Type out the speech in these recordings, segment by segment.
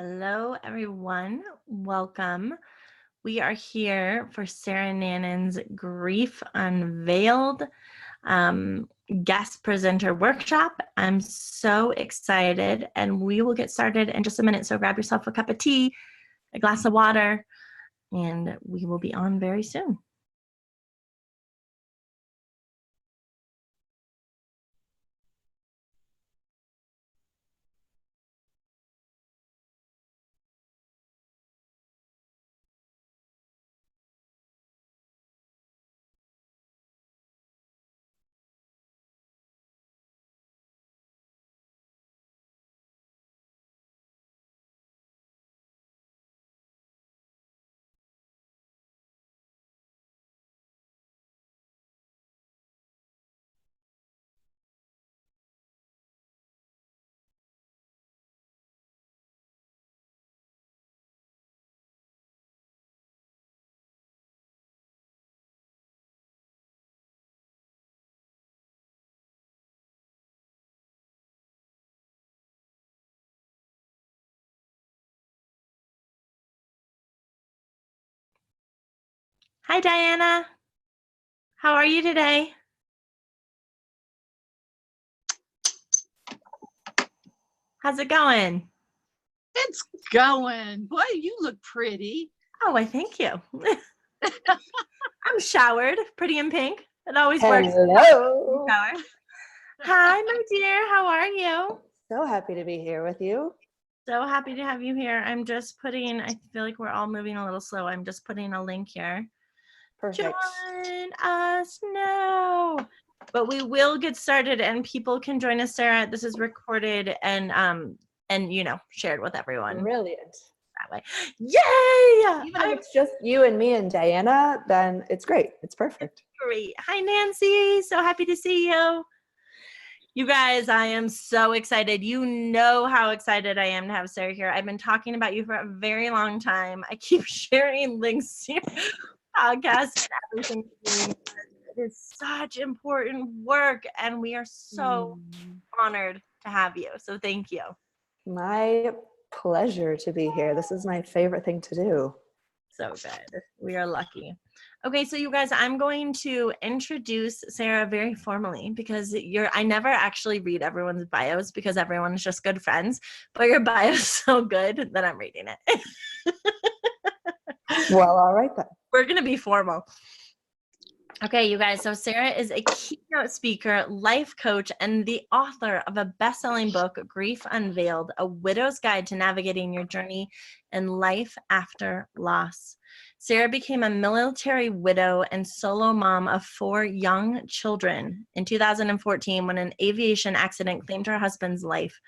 Hello, everyone. Welcome. We are here for Sarah Nannen's Grief Unveiled guest presenter workshop. I'm so excited, and we will get started in just a minute. So grab yourself a cup of tea, a glass of water, and we will be on very soon. Hi, Diana. How are you today? How's it going? It's going. Boy, you look pretty. Oh, I thank you. I'm showered, pretty in pink. It always works. Hello. Hi, my dear. How are you? So happy to be here with you. So happy to have you here. I'm just putting, I feel like we're all moving a little slow. I'm just putting a link here. Perfect. Join us now. But we will get started and people can join us, Sarah. This is recorded and shared with everyone. Brilliant. That way. Yay! Even if it's just you and me and Diana, then it's great. It's perfect. Great. Hi, Nancy. So happy to see you. You guys, I am so excited. You know how excited I am to have Sarah here. I've been talking about you for a very long time. I keep sharing links to your podcast and everything. It is such important work, and we are so honored to have you. So thank you. My pleasure to be here. This is my favorite thing to do. So good. We are lucky. Okay, so you guys, I'm going to introduce Sarah very formally because I never actually read everyone's bios because everyone is just good friends, but your bio is so good that I'm reading it. Well, all right then. We're going to be formal. Okay, you guys, so Sarah is a keynote speaker, life coach, and the author of a best-selling book, Grief Unveiled, A Widow's Guide to Navigating Your Journey in Life After Loss. Sarah became a military widow and solo mom of 4 young children in 2014 when an aviation accident claimed her husband's life.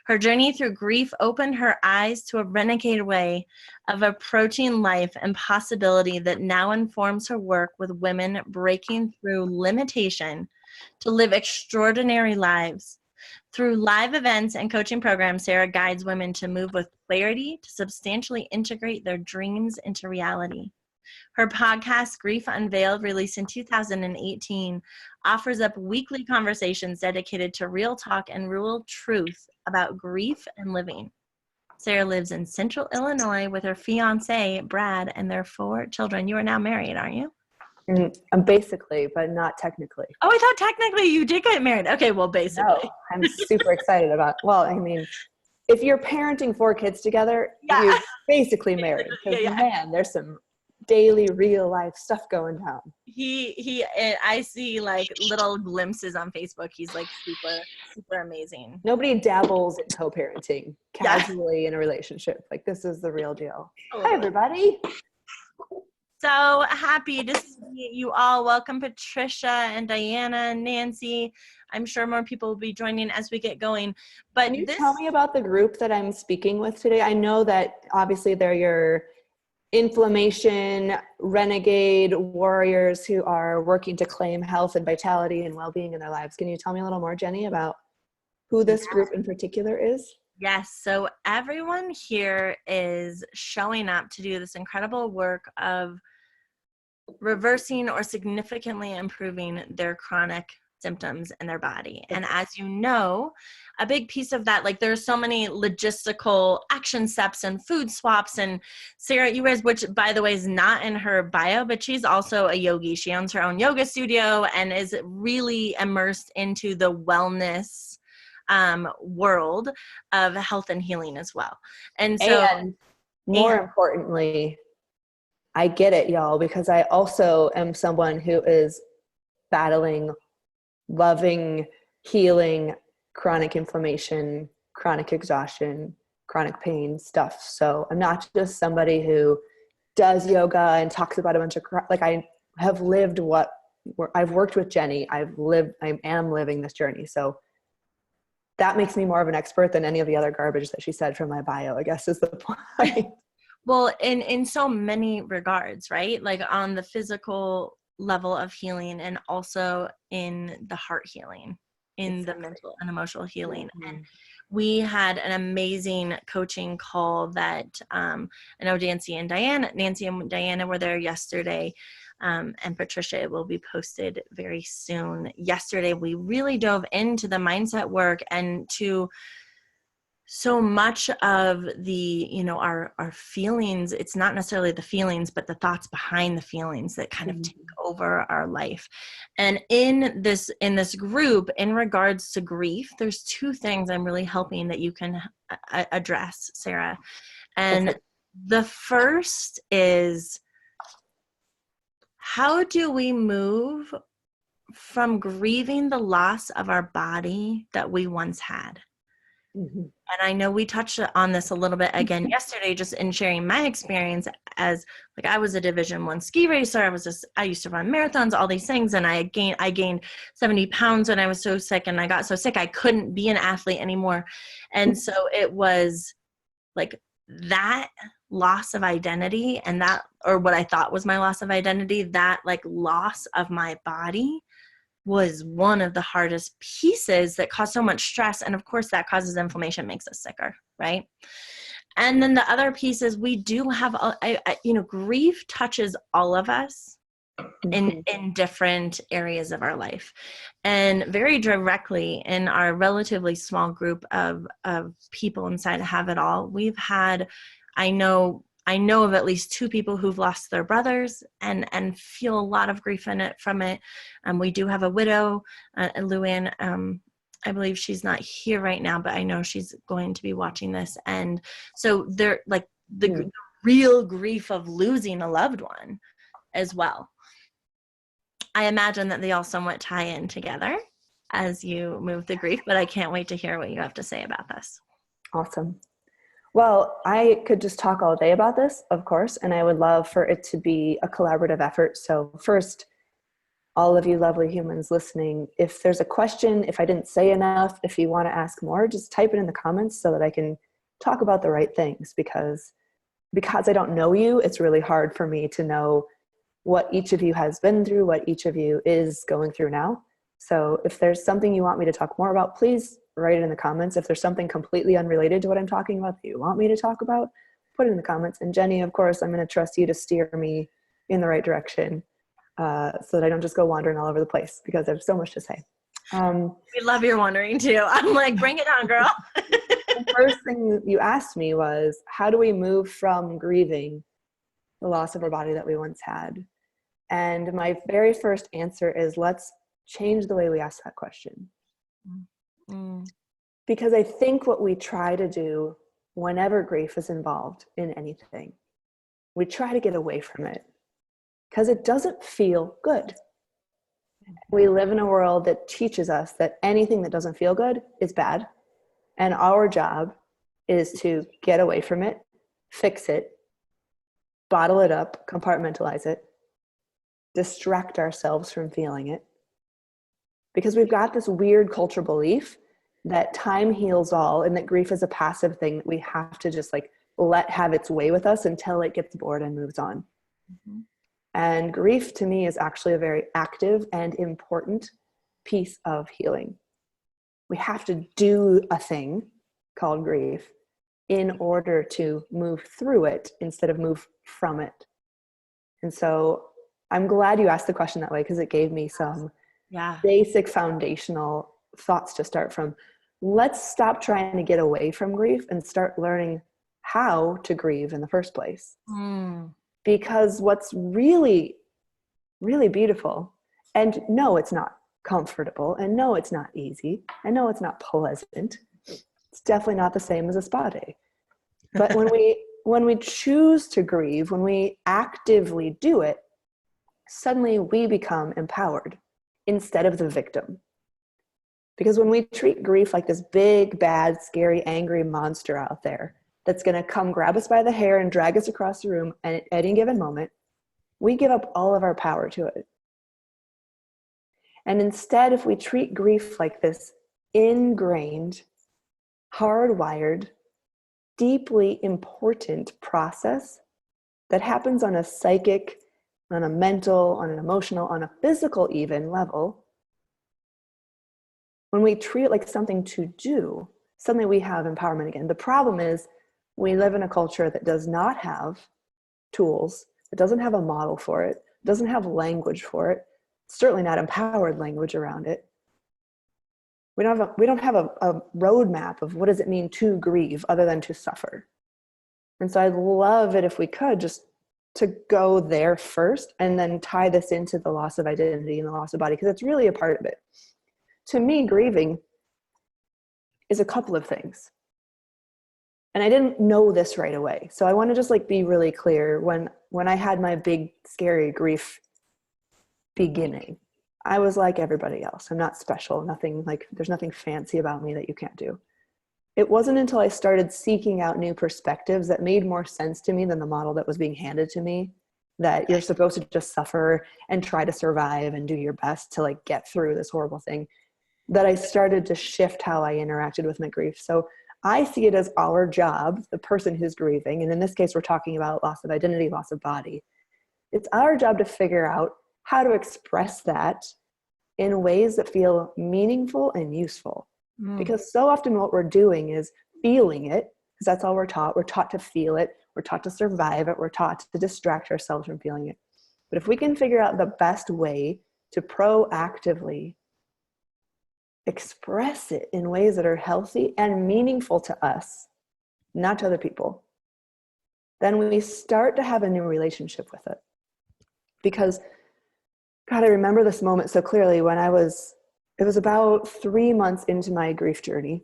Her journey through grief opened her eyes to a renegade way of approaching life and possibility that now informs her work with women breaking through limitation to live extraordinary lives. Through live events and coaching programs, Sarah guides women to move with clarity to substantially integrate their dreams into reality. Her podcast, Grief Unveiled, released in 2018, offers up weekly conversations dedicated to real talk and real truth about grief and living. Sarah lives in Central Illinois with her fiancé, Brad, and their 4 children. You are now married, aren't you? I'm basically, but not technically. Oh, I thought technically you did get married. Okay, well, basically. No, I'm super excited about, well, I mean, if you're parenting 4 kids together, you're basically married. Because man, there's some daily real life stuff going down. I see like little glimpses on Facebook. He's like super amazing. Nobody dabbles in co-parenting casually in a relationship. Like, this is the real deal. Hi, everybody. So happy to see you all. Welcome, Patricia and Diana and Nancy. I'm sure more people will be joining as we get going. But can you tell me about the group that I'm speaking with today? I know that obviously they're your inflammation renegade warriors who are working to claim health and vitality and well-being in their lives. Can you tell me a little more, Jenny, about who this group in particular is? Yes, so everyone here is showing up to do this incredible work of reversing or significantly improving their chronic symptoms in their body. And as you know, a big piece of that, like there's so many logistical action steps and food swaps. And Sarah, you guys, which by the way is not in her bio, but she's also a yogi. She owns her own yoga studio and is really immersed into the wellness world of health and healing as well. And so, and more importantly, I get it, y'all, because I also am someone who is battling, loving, healing chronic inflammation, chronic exhaustion, chronic pain stuff. So I'm not just somebody who does yoga and talks about a bunch of like I have lived I've worked with Jenny. I am living this journey. So that makes me more of an expert than any of the other garbage that she said from my bio, I guess is the point. Well, in so many regards, right? Like on the physical level of healing and also in the heart healing, in the mental and emotional healing. And we had an amazing coaching call that I know Nancy and Diana were there yesterday. And Patricia, it will be posted very soon. Yesterday, we really dove into the mindset work and to so much of the, our feelings, it's not necessarily the feelings, but the thoughts behind the feelings that kind of take over our life. And in this group, in regards to grief, there's two things I'm really hoping that you can address, Sarah. And the first is, how do we move from grieving the loss of our body that we once had? And I know we touched on this a little bit again yesterday, just in sharing my experience as like I was a Division I ski racer. I used to run marathons, all these things. And I gained 70 pounds when I was so sick, and I got so sick, I couldn't be an athlete anymore. And so it was like that loss of identity and that, or what I thought was my loss of identity, that like loss of my body was one of the hardest pieces that caused so much stress. And of course that causes inflammation, makes us sicker, right? And then the other piece is we do have, grief touches all of us in different areas of our life. And very directly in our relatively small group of people inside of Have It All, we've had, I know of at least two people who've lost their brothers and feel a lot of grief from it. We do have a widow, Luann. I believe she's not here right now, but I know she's going to be watching this. And so they're like the real grief of losing a loved one as well. I imagine that they all somewhat tie in together as you move the grief, but I can't wait to hear what you have to say about this. Awesome. Well, I could just talk all day about this, of course, and I would love for it to be a collaborative effort. So first, all of you lovely humans listening, if there's a question, if I didn't say enough, if you want to ask more, just type it in the comments so that I can talk about the right things, because I don't know you, it's really hard for me to know what each of you has been through, what each of you is going through now. So if there's something you want me to talk more about, please write it in the comments. If there's something completely unrelated to what I'm talking about that you want me to talk about, put it in the comments. And Jenny, of course, I'm going to trust you to steer me in the right direction so that I don't just go wandering all over the place, because I have so much to say. We love your wandering too. I'm like, bring it on, girl. The first thing you asked me was, how do we move from grieving the loss of our body that we once had? And my very first answer is, let's change the way we ask that question. Because I think what we try to do whenever grief is involved in anything, we try to get away from it because it doesn't feel good. We live in a world that teaches us that anything that doesn't feel good is bad. And our job is to get away from it, fix it, bottle it up, compartmentalize it, distract ourselves from feeling it. Because we've got this weird cultural belief that time heals all and that grief is a passive thing that we have to just like let have its way with us until it gets bored and moves on. And grief to me is actually a very active and important piece of healing. We have to do a thing called grief in order to move through it instead of move from it. And so I'm glad you asked the question that way, because it gave me some Yeah. basic foundational thoughts to start from. Let's stop trying to get away from grief and start learning how to grieve in the first place. Because what's really, really beautiful, and no, it's not comfortable, and no, it's not easy, and no, it's not pleasant. It's definitely not the same as a spa day. But when we choose to grieve, when we actively do it, suddenly we become empowered instead of the victim. Because when we treat grief like this big, bad, scary, angry monster out there that's going to come grab us by the hair and drag us across the room at any given moment, we give up all of our power to it. And instead, if we treat grief like this ingrained, hardwired, deeply important process that happens on a psychic, on a mental, on an emotional, on a physical even level, when we treat it like something to do, suddenly we have empowerment again. The problem is we live in a culture that does not have tools, it doesn't have a model for it, doesn't have language for it, certainly not empowered language around it. We don't have a roadmap of what does it mean to grieve other than to suffer. And so I'd love it if we could just to go there first and then tie this into the loss of identity and the loss of body, because it's really a part of it. To me, grieving is a couple of things. And I didn't know this right away. So I want to just be really clear. When I had my big, scary grief beginning, I was like everybody else. I'm not special. There's nothing fancy about me that you can't do. It wasn't until I started seeking out new perspectives that made more sense to me than the model that was being handed to me, that you're supposed to just suffer and try to survive and do your best to get through this horrible thing, that I started to shift how I interacted with my grief. So I see it as our job, the person who's grieving, and in this case, we're talking about loss of identity, loss of body. It's our job to figure out how to express that in ways that feel meaningful and useful. Because so often what we're doing is feeling it, because that's all we're taught. We're taught to feel it. We're taught to survive it. We're taught to distract ourselves from feeling it. But if we can figure out the best way to proactively express it in ways that are healthy and meaningful to us, not to other people, then we start to have a new relationship with it. Because, God, I remember this moment so clearly when it was about 3 months into my grief journey.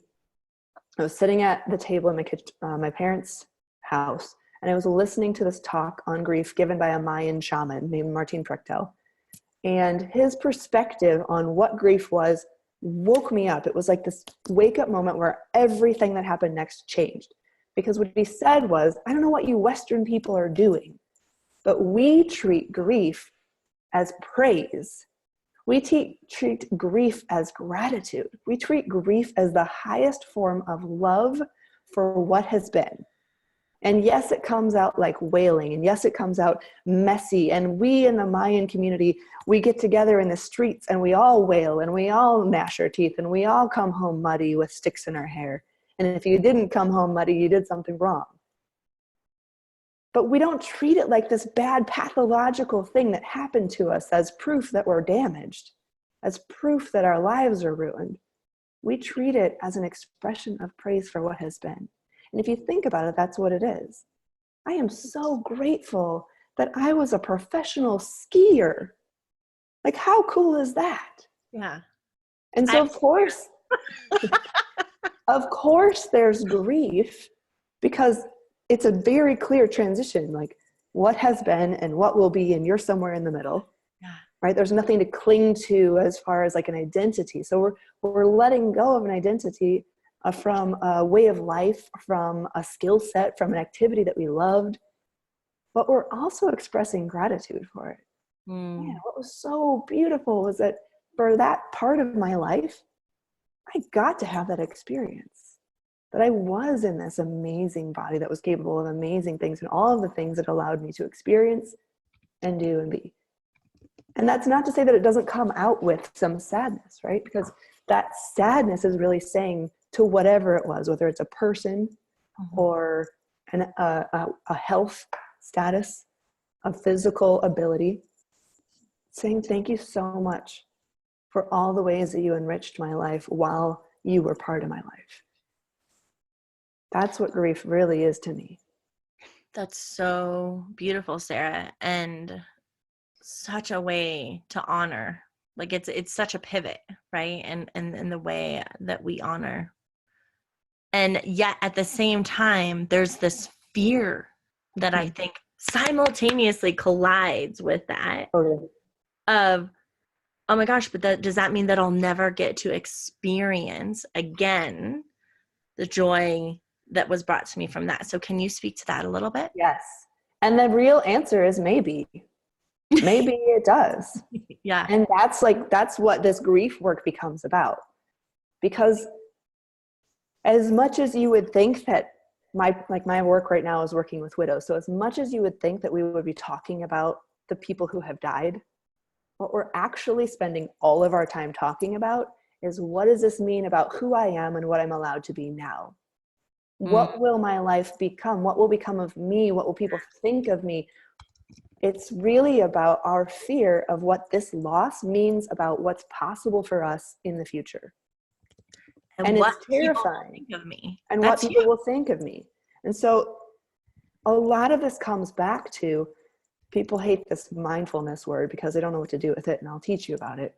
I was sitting at the table in my kitchen, my parents' house, and I was listening to this talk on grief given by a Mayan shaman named Martin Prechtel. And his perspective on what grief was woke me up. It was like this wake-up moment where everything that happened next changed. Because what he said was, I don't know what you Western people are doing, but we treat grief as praise. We treat grief as gratitude. We treat grief as the highest form of love for what has been. And yes, it comes out like wailing, and yes, it comes out messy. And we in the Mayan community, we get together in the streets and we all wail and we all gnash our teeth and we all come home muddy with sticks in our hair. And if you didn't come home muddy, you did something wrong. But we don't treat it like this bad pathological thing that happened to us as proof that we're damaged, as proof that our lives are ruined. We treat it as an expression of praise for what has been. And if you think about it, that's what it is. I am so grateful that I was a professional skier. How cool is that? Yeah. And so of course there's grief, because it's a very clear transition, what has been and what will be, and you're somewhere in the middle. Yeah. Right? There's nothing to cling to as far as an identity. So we're letting go of an identity from a way of life, from a skill set, from an activity that we loved, but we're also expressing gratitude for it. Man, what was so beautiful was that for that part of my life, I got to have that experience, that I was in this amazing body that was capable of amazing things and all of the things that allowed me to experience and do and be. And that's not to say that it doesn't come out with some sadness, right? Because that sadness is really saying to whatever it was, whether it's a person or a health status, a physical ability, saying thank you so much for all the ways that you enriched my life while you were part of my life. That's what grief really is to me. That's so beautiful, Sarah, and such a way to honor. Like it's such a pivot, right? And in the way that we honor. And yet at the same time, there's this fear that I think simultaneously collides with that of, oh my gosh, but does that mean that I'll never get to experience again the joy that was brought to me from that? So can you speak to that a little bit? Yes. And the real answer is maybe. Maybe it does. Yeah. And that's what this grief work becomes about. Because as much as you would think that my work right now is working with widows. So as much as you would think that we would be talking about the people who have died, what we're actually spending all of our time talking about is, what does this mean about who I am and what I'm allowed to be now? What will my life become? What will become of me? What will people think of me? It's really about our fear of what this loss means about what's possible for us in the future. And what it's terrifying. Think of me. And what people will think of me. And so a lot of this comes back to, people hate this mindfulness word because they don't know what to do with it, and I'll teach you about it.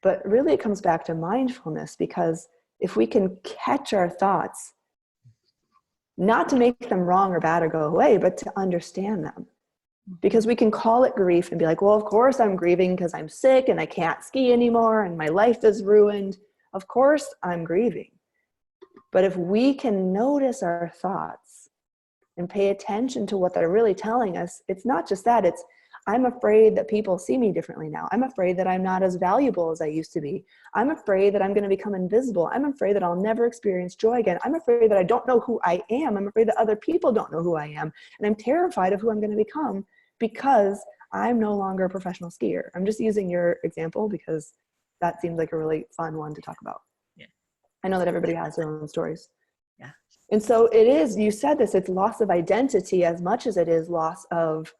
But really it comes back to mindfulness, because if we can catch our thoughts, not to make them wrong or bad or go away, but to understand them. Because we can call it grief and be like, well, of course I'm grieving because I'm sick and I can't ski anymore and my life is ruined. Of course I'm grieving. But if we can notice our thoughts and pay attention to what they're really telling us, it's not just that, it's, I'm afraid that people see me differently now. I'm afraid that I'm not as valuable as I used to be. I'm afraid that I'm going to become invisible. I'm afraid that I'll never experience joy again. I'm afraid that I don't know who I am. I'm afraid that other people don't know who I am. And I'm terrified of who I'm going to become because I'm no longer a professional skier. I'm just using your example because that seems like a really fun one to talk about. Yeah. I know that everybody has their own stories. Yeah. And so it is, you said this, it's loss of identity as much as it is loss of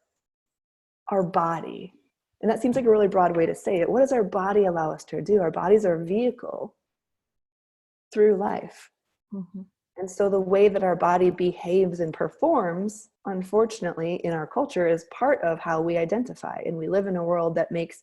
our body. And that seems like a really broad way to say it. What does our body allow us to do? Our bodies are a vehicle through life. Mm-hmm. And so the way that our body behaves and performs, unfortunately, in our culture is part of how we identify. And we live in a world that makes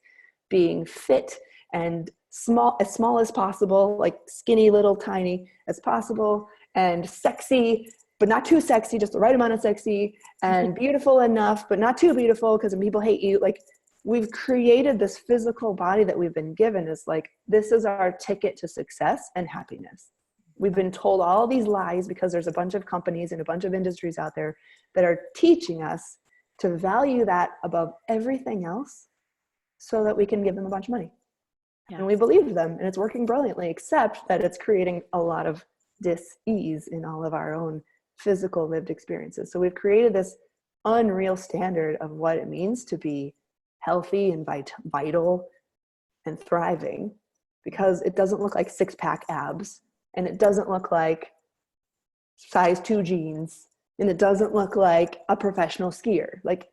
being fit and small as possible, like skinny, little, tiny as possible, and sexy, but not too sexy, just the right amount of sexy, and beautiful enough, but not too beautiful because people hate you. Like, we've created this physical body that we've been given as like, this is our ticket to success and happiness. We've been told all these lies because there's a bunch of companies and a bunch of industries out there that are teaching us to value that above everything else so that we can give them a bunch of money. Yeah. And we believe them, and it's working brilliantly, except that it's creating a lot of dis-ease in all of our own physical lived experiences. So we've created this unreal standard of what it means to be healthy and vital and thriving, because it doesn't look like six-pack abs, and it doesn't look like size 2 jeans, and it doesn't look like a professional skier. Like,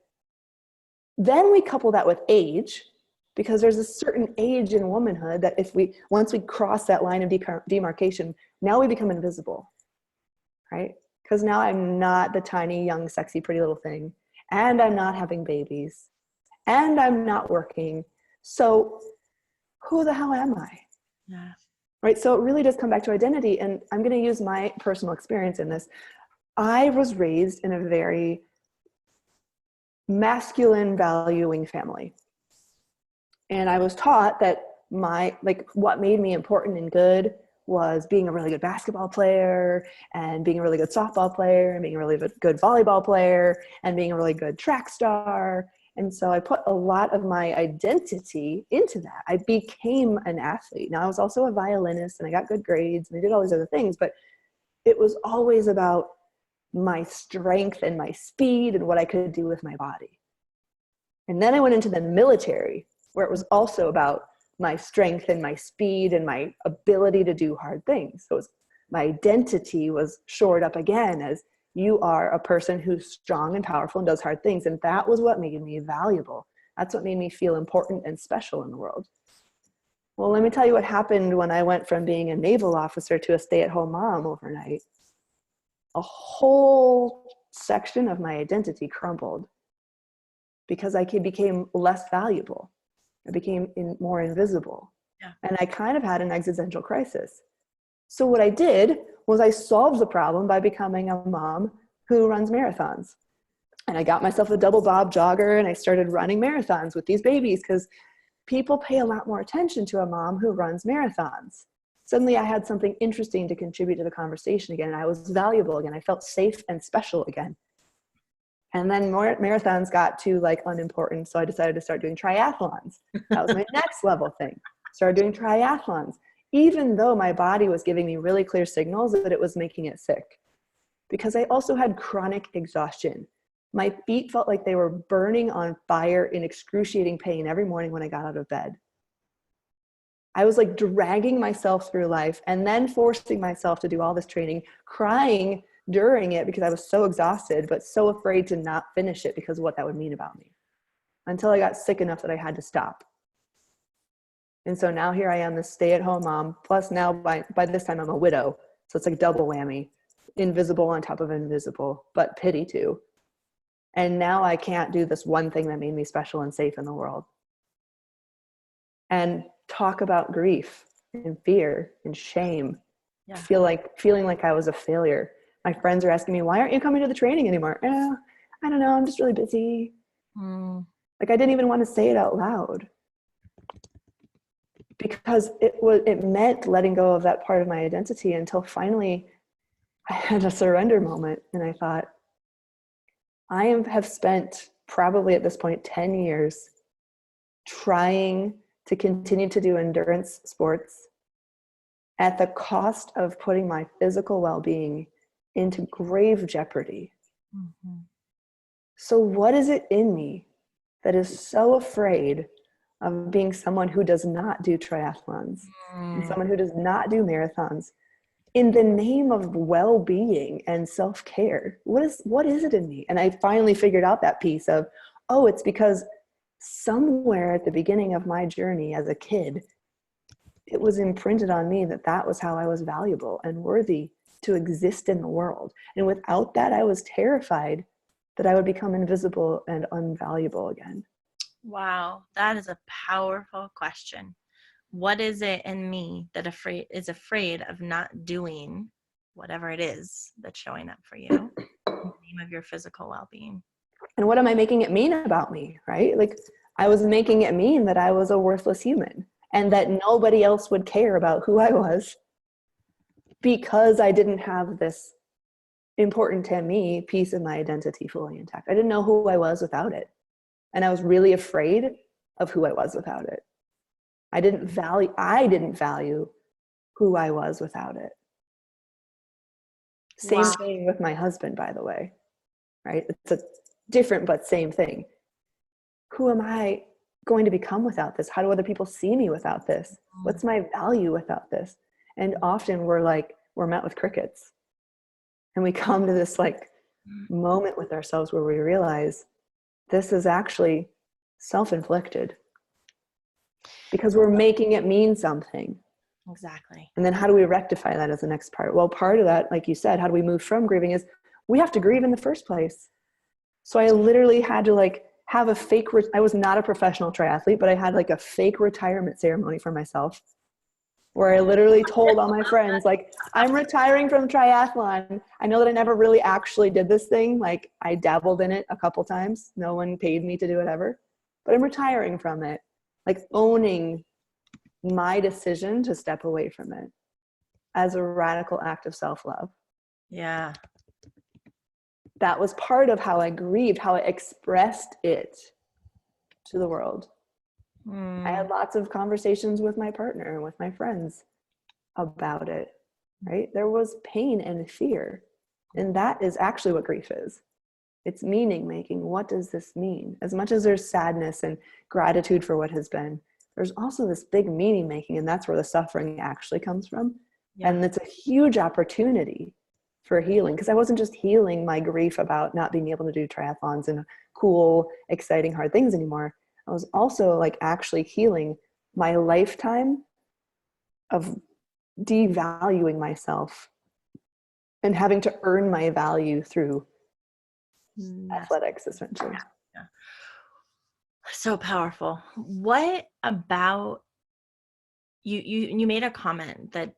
then we couple that with age, because there's a certain age in womanhood that once we cross that line of demarcation, now we become invisible, right? Because now I'm not the tiny, young, sexy, pretty little thing, and I'm not having babies, and I'm not working. So who the hell am I? Yeah. Right? So it really does come back to identity. And I'm going to use my personal experience in this. I was raised in a very masculine valuing family. And I was taught that what made me important and good was being a really good basketball player, and being a really good softball player, and being a really good volleyball player, and being a really good track star. And so I put a lot of my identity into that. I became an athlete. Now, I was also a violinist, and I got good grades, and I did all these other things, but it was always about my strength and my speed and what I could do with my body. And then I went into the military, where it was also about my strength and my speed and my ability to do hard things. So my identity was shored up again as, you are a person who's strong and powerful and does hard things. And that was what made me valuable. That's what made me feel important and special in the world. Well, let me tell you what happened when I went from being a naval officer to a stay-at-home mom overnight. A whole section of my identity crumbled because I became less valuable. I became more invisible. Yeah. And I kind of had an existential crisis. So what I did was I solved the problem by becoming a mom who runs marathons. And I got myself a double bob jogger and I started running marathons with these babies because people pay a lot more attention to a mom who runs marathons. Suddenly I had something interesting to contribute to the conversation again. And I was valuable again. I felt safe and special again. And then more marathons got too like unimportant. So I decided to start doing triathlons. That was my next level thing. Started doing triathlons, even though my body was giving me really clear signals that it was making it sick. Because I also had chronic exhaustion. My feet felt like they were burning on fire in excruciating pain every morning when I got out of bed. I was like dragging myself through life and then forcing myself to do all this training, crying during it because I was so exhausted, but so afraid to not finish it because of what that would mean about me, until I got sick enough that I had to stop. And so now here I am, this stay-at-home mom, plus now by this time I'm a widow. So it's like double whammy, invisible on top of invisible, but pity too. And now I can't do this one thing that made me special and safe in the world. And talk about grief and fear and shame. Yeah. Feeling like I was a failure. My friends are asking me, why aren't you coming to the training anymore? I don't know, I'm just really busy. Like I didn't even want to say it out loud. Because it meant letting go of that part of my identity until finally I had a surrender moment. And I thought, I have spent probably at this point 10 years trying to continue to do endurance sports at the cost of putting my physical well-being into grave jeopardy. Mm-hmm. So what is it in me that is so afraid of being someone who does not do triathlons and someone who does not do marathons in the name of well-being and self-care? What is it in me? And I finally figured out that piece of, it's because somewhere at the beginning of my journey as a kid, it was imprinted on me that was how I was valuable and worthy to exist in the world. And without that, I was terrified that I would become invisible and unvaluable again. Wow, that is a powerful question. What is it in me that is afraid of not doing whatever it is that's showing up for you in the name of your physical well-being? And what am I making it mean about me, right? Like I was making it mean that I was a worthless human and that nobody else would care about who I was because I didn't have this important to me piece of my identity fully intact. I didn't know who I was without it. And I was really afraid of who I was without it. I didn't value who I was without it. Same thing with my husband, by the way, right? It's a different but same thing. Who am I going to become without this? How do other people see me without this? What's my value without this? And often we're met with crickets. And we come to this like moment with ourselves where we realize this is actually self-inflicted because we're making it mean something. Exactly. And then how do we rectify that as the next part? Well, part of that, like you said, how do we move from grieving is we have to grieve in the first place. So I literally had to have a fake, I was not a professional triathlete, but I had a fake retirement ceremony for myself where I literally told all my friends, I'm retiring from triathlon. I know that I never really actually did this thing. I dabbled in it a couple times. No one paid me to do it ever, but I'm retiring from it. Owning my decision to step away from it as a radical act of self-love. Yeah. That was part of how I grieved, how I expressed it to the world. I had lots of conversations with my partner and with my friends about it, right? There was pain and fear. And that is actually what grief is. It's meaning making. What does this mean? As much as there's sadness and gratitude for what has been, there's also this big meaning making, and that's where the suffering actually comes from. Yeah. And it's a huge opportunity for healing, because I wasn't just healing my grief about not being able to do triathlons and cool, exciting, hard things anymore. I was also actually healing my lifetime of devaluing myself and having to earn my value through athletics, essentially. Yeah. So powerful. What about you made a comment that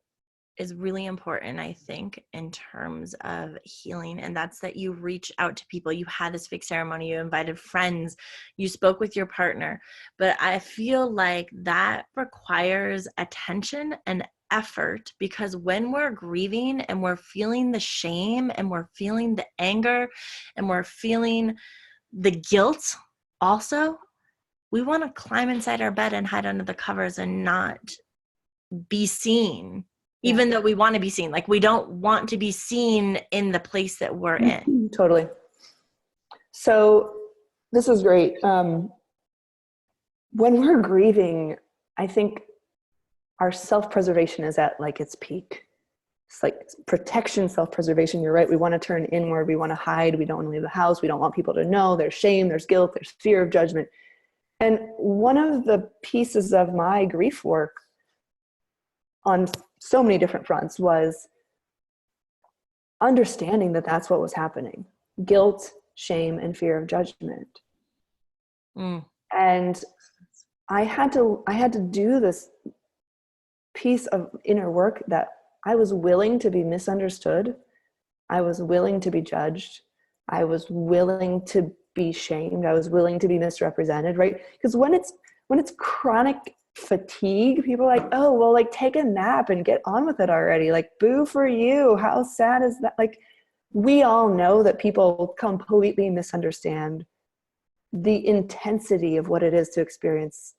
is really important, I think, in terms of healing, and that's that you reach out to people. You had this fake ceremony, you invited friends, you spoke with your partner, but I feel like that requires attention and effort, because when we're grieving and we're feeling the shame and we're feeling the anger and we're feeling the guilt also, we want to climb inside our bed and hide under the covers and not be seen, even though we want to be seen. Like, we don't want to be seen in the place that we're in. Totally. So this is great. When we're grieving, I think our self-preservation is at like its peak. It's like protection, self-preservation. You're right. We want to turn inward. We want to hide. We don't want to leave the house. We don't want people to know. There's shame, there's guilt, there's fear of judgment. And one of the pieces of my grief work on so many different fronts was understanding that that's what was happening. Guilt, shame, and fear of judgment. And I had to do this piece of inner work that I was willing to be misunderstood. I was willing to be judged. I was willing to be shamed. I was willing to be misrepresented, right? Because when it's chronic fatigue, people are like, oh, well, like, take a nap and get on with it already. Like, boo for you. How sad is that? Like, we all know that people completely misunderstand the intensity of what it is to experience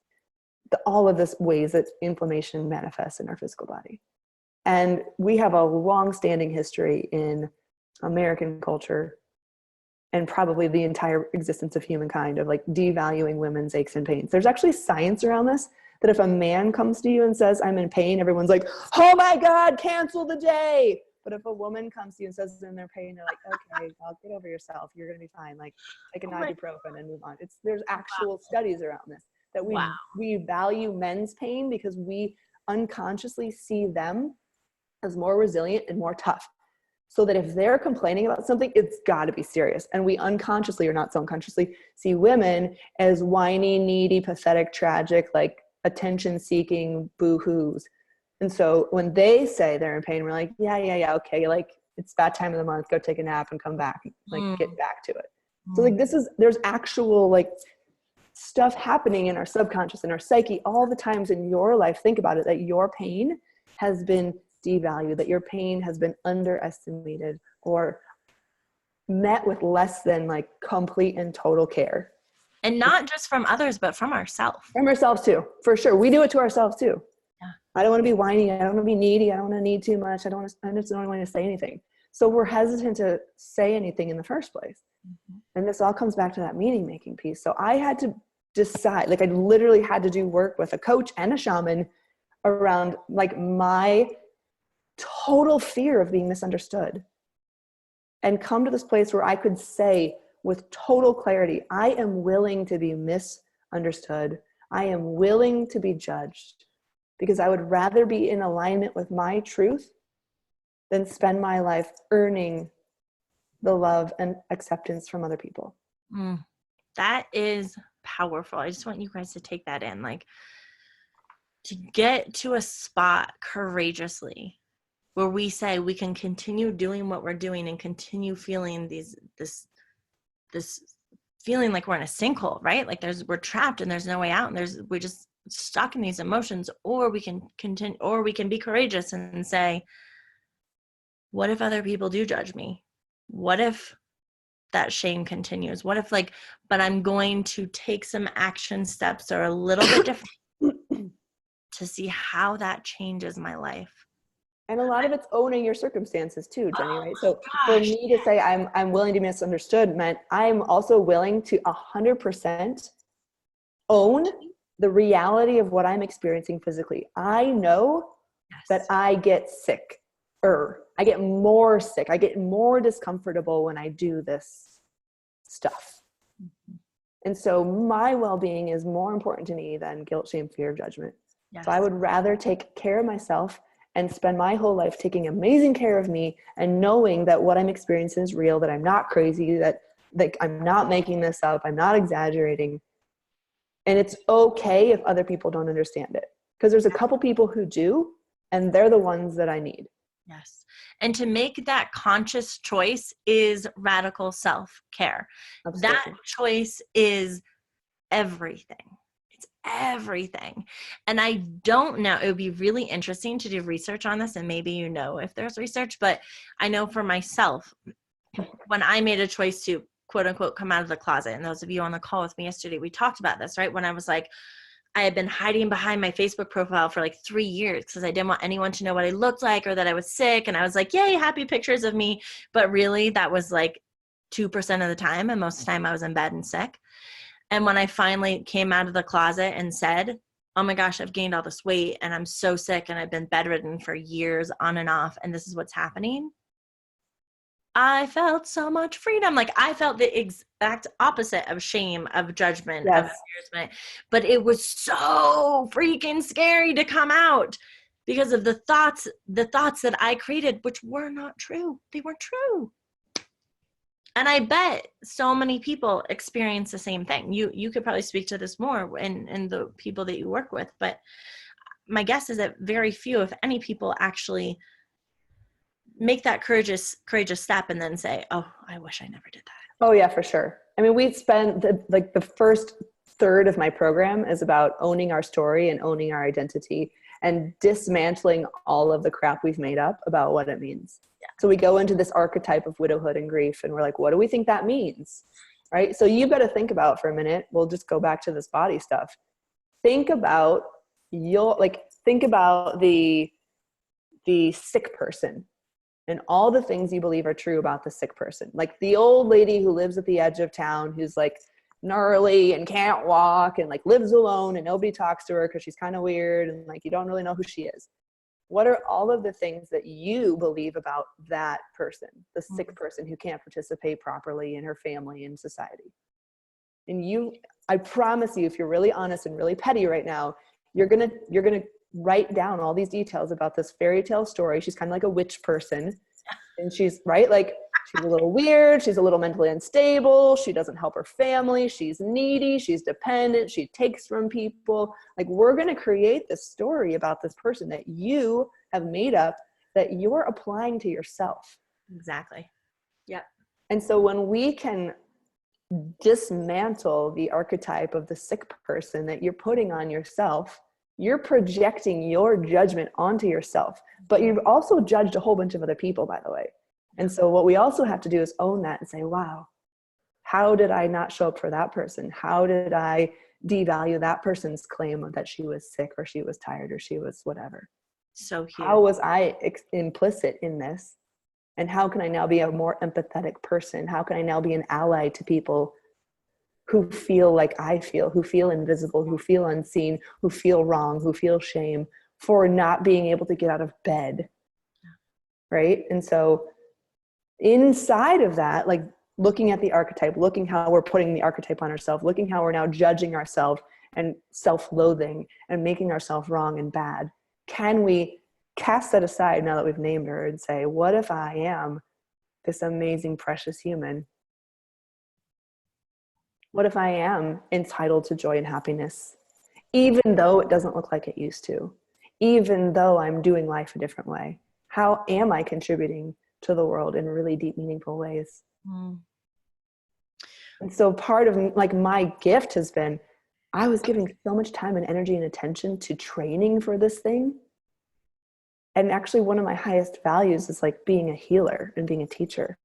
all of this ways that inflammation manifests in our physical body. And we have a long-standing history in American culture and probably the entire existence of humankind of like devaluing women's aches and pains. There's actually science around this, that if a man comes to you and says, I'm in pain, everyone's like, oh my God, cancel the day. But if a woman comes to you and says they're in their pain, they're like, okay, well, get over yourself. You're going to be fine. Like, take an ibuprofen and move on. There's actual studies around this, that we value men's pain because we unconsciously see them as more resilient and more tough. So that if they're complaining about something, it's got to be serious. And we unconsciously, or not so unconsciously, see women as whiny, needy, pathetic, tragic, like attention-seeking boo-hoos. And so when they say they're in pain, we're like, yeah, okay, like, it's that time of the month, go take a nap and come back, like, get back to it. So like, there's actual like stuff happening in our subconscious, in our psyche, all the times in your life, think about it, that your pain has been devalued, that your pain has been underestimated or met with less than like complete and total care. And not just from others, but from ourselves. From ourselves too, for sure. We do it to ourselves too. Yeah. I don't want to be whiny. I don't want to be needy. I don't want to need too much. I just don't want to say anything. So we're hesitant to say anything in the first place. And this all comes back to that meaning making piece. So I had to decide, like, I literally had to do work with a coach and a shaman around like my total fear of being misunderstood, and come to this place where I could say with total clarity, I am willing to be misunderstood. I am willing to be judged, because I would rather be in alignment with my truth than spend my life earning the love and acceptance from other people. That is powerful. I just want you guys to take that in, like, to get to a spot courageously where we say we can continue doing what we're doing and continue feeling this feeling like we're in a sinkhole, right? Like we're trapped and there's no way out, and we're just stuck in these emotions. Or we can continue, or we can be courageous and say, what if other people do judge me? What if that shame continues? What if, like, but I'm going to take some action steps that are a little bit different to see how that changes my life. And a lot of it's owning your circumstances too, Jenny, right? So for me to say I'm willing to be misunderstood meant I'm also willing to 100% own the reality of what I'm experiencing physically. I know that I get sick, I get more sick. I get more discomfortable when I do this stuff. And so my well-being is more important to me than guilt, shame, fear, judgment. Yes. So I would rather take care of myself and spend my whole life taking amazing care of me and knowing that what I'm experiencing is real, that I'm not crazy, that I'm not making this up, I'm not exaggerating. And it's okay if other people don't understand it, because there's a couple people who do, and they're the ones that I need. Yes. And to make that conscious choice is radical self-care. Absolutely. That choice is everything. It's everything. And I don't know, it would be really interesting to do research on this, and maybe you know if there's research, but I know for myself, when I made a choice to quote unquote come out of the closet, and those of you on the call with me yesterday, we talked about this, right? When I was like, I had been hiding behind my Facebook profile for like 3 years because I didn't want anyone to know what I looked like or that I was sick. And I was like, yay, happy pictures of me. But really that was like 2% of the time. And most of the time I was in bed and sick. And when I finally came out of the closet and said, oh my gosh, I've gained all this weight and I'm so sick and I've been bedridden for years on and off, and this is what's happening, I felt so much freedom. Like I felt the exact opposite of shame, of judgment, of embarrassment. But it was so freaking scary to come out because of the thoughts that I created, which were not true. They weren't true. And I bet so many people experience the same thing. You could probably speak to this more in the people that you work with, but my guess is that very few, if any, people actually make that courageous step and then say, oh, I wish I never did that. Oh yeah, for sure. I mean, we spend the first third of my program is about owning our story and owning our identity and dismantling all of the crap we've made up about what it means. Yeah. So we go into this archetype of widowhood and grief, and we're like, what do we think that means? Right? So you've got to think about for a minute. We'll just go back to this body stuff. Think about the sick person and all the things you believe are true about the sick person. Like the old lady who lives at the edge of town, who's like gnarly and can't walk and like lives alone and nobody talks to her because she's kind of weird and like you don't really know who she is. What are all of the things that you believe about that person, the sick person who can't participate properly in her family and society? And I promise you, if you're really honest and really petty right now, you're gonna write down all these details about this fairy tale story. She's kind of like a witch person, and she's right, like she's a little weird, she's a little mentally unstable, she doesn't help her family, she's needy, she's dependent, she takes from people. Like we're going to create this story about this person that you have made up that you're applying to yourself. Exactly. Yep. And so when we can dismantle the archetype of the sick person that you're putting on yourself, you're projecting your judgment onto yourself, but you've also judged a whole bunch of other people, by the way. And so what we also have to do is own that and say, wow, how did I not show up for that person? How did I devalue that person's claim that she was sick or she was tired or she was whatever? So huge. How was I implicit in this? And how can I now be a more empathetic person? How can I now be an ally to people who feel like I feel, who feel invisible, who feel unseen, who feel wrong, who feel shame for not being able to get out of bed, right? And so inside of that, like looking at the archetype, looking how we're putting the archetype on ourselves, looking how we're now judging ourselves and self-loathing and making ourselves wrong and bad, can we cast that aside now that we've named her and say, what if I am this amazing, precious human? What if I am entitled to joy and happiness, even though it doesn't look like it used to, even though I'm doing life a different way? How am I contributing to the world in really deep, meaningful ways? And so part of like my gift has been, I was giving so much time and energy and attention to training for this thing. And actually one of my highest values is like being a healer and being a teacher.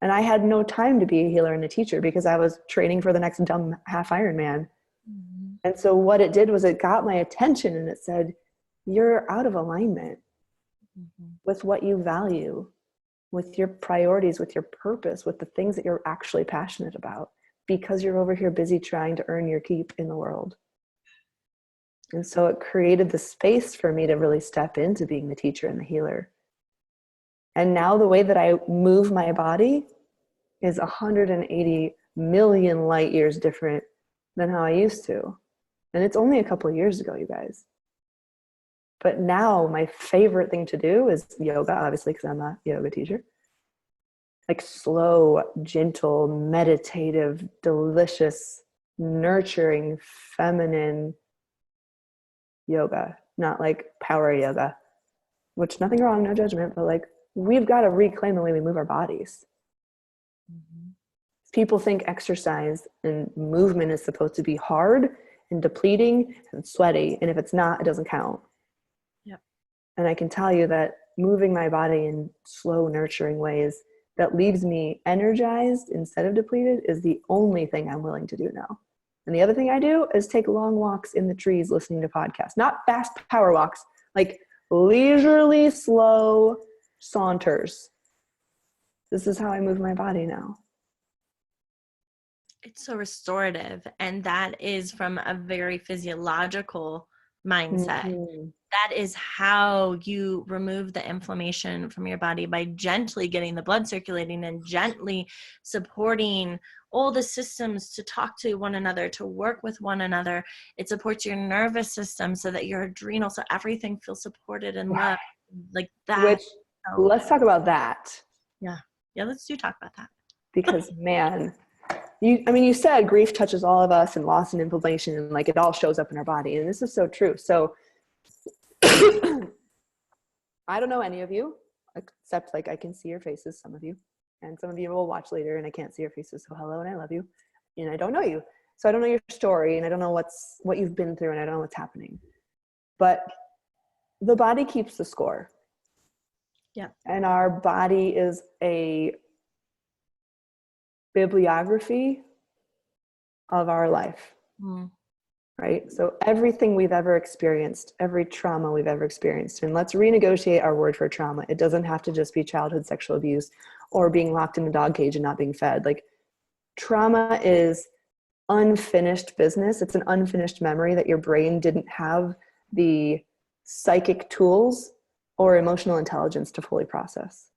And I had no time to be a healer and a teacher because I was training for the next dumb half Ironman. Mm-hmm. And so what it did was it got my attention and it said, you're out of alignment with what you value, with your priorities, with your purpose, with the things that you're actually passionate about, because you're over here busy trying to earn your keep in the world. And so it created the space for me to really step into being the teacher and the healer. And now the way that I move my body is 180 million light years different than how I used to. And it's only a couple of years ago, you guys. But now my favorite thing to do is yoga, obviously, because I'm a yoga teacher. Like slow, gentle, meditative, delicious, nurturing, feminine yoga, not like power yoga, which nothing wrong, no judgment, but like we've got to reclaim the way we move our bodies. Mm-hmm. People think exercise and movement is supposed to be hard and depleting and sweaty, and if it's not, it doesn't count. Yep. And I can tell you that moving my body in slow, nurturing ways that leaves me energized instead of depleted is the only thing I'm willing to do now. And the other thing I do is take long walks in the trees listening to podcasts, not fast power walks, like leisurely, slow saunters. This is how I move my body now. It's so restorative, and that is from a very physiological mindset. Mm-hmm. That is how you remove the inflammation from your body, by gently getting the blood circulating and gently supporting all the systems to talk to one another, to work with one another. It supports your nervous system so that your adrenal, so everything feels supported and loved. Like that. Which, let's talk about that. Yeah, let's talk about that. Because man, you said grief touches all of us, and loss and inflammation, and like it all shows up in our body. And this is so true. So I don't know any of you, except like I can see your faces, some of you, and some of you will watch later and I can't see your faces. So hello, and I love you. And I don't know you. So I don't know your story, and I don't know what you've been through, and I don't know what's happening. But the body keeps the score. Yeah. And our body is a bibliography of our life. Right? So everything we've ever experienced, every trauma we've ever experienced, and let's renegotiate our word for trauma. It doesn't have to just be childhood sexual abuse or being locked in a dog cage and not being fed. Like, trauma is unfinished business. It's an unfinished memory that your brain didn't have the psychic tools or emotional intelligence to fully process.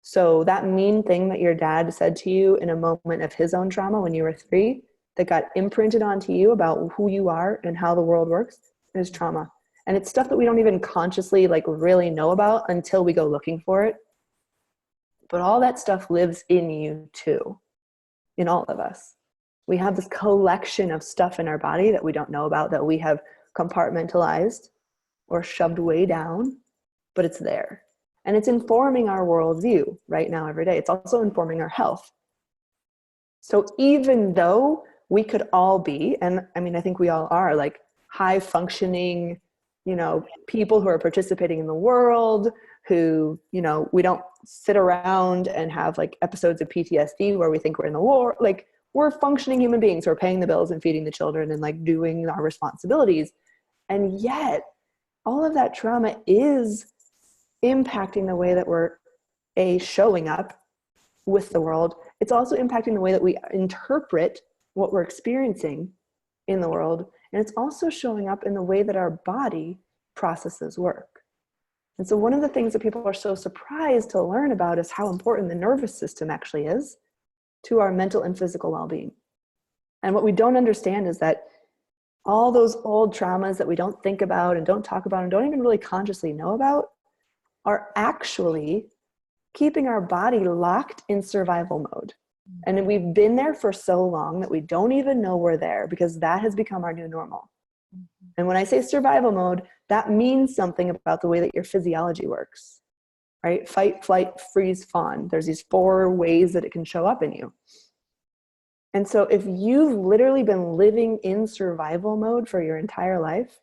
So that mean thing that your dad said to you in a moment of his own trauma when you were 3, that got imprinted onto you about who you are and how the world works, is trauma. And it's stuff that we don't even consciously like really know about until we go looking for it. But all that stuff lives in you too, in all of us. We have this collection of stuff in our body that we don't know about, that we have compartmentalized or shoved way down, but it's there. And it's informing our worldview right now, every day. It's also informing our health. So even though we could all be, and I mean, I think we all are, like high functioning, people who are participating in the world, who, we don't sit around and have like episodes of PTSD where we think we're in the war. Like, we're functioning human beings who are paying the bills and feeding the children and like doing our responsibilities. And yet all of that trauma is impacting the way that we're showing up with the world. It's also impacting the way that we interpret what we're experiencing in the world. And it's also showing up in the way that our body processes work. And so one of the things that people are so surprised to learn about is how important the nervous system actually is to our mental and physical well-being. And what we don't understand is that all those old traumas that we don't think about and don't talk about and don't even really consciously know about are actually keeping our body locked in survival mode. And we've been there for so long that we don't even know we're there, because that has become our new normal. And when I say survival mode, that means something about the way that your physiology works, right? Fight, flight, freeze, fawn. There's these 4 ways that it can show up in you. And so if you've literally been living in survival mode for your entire life,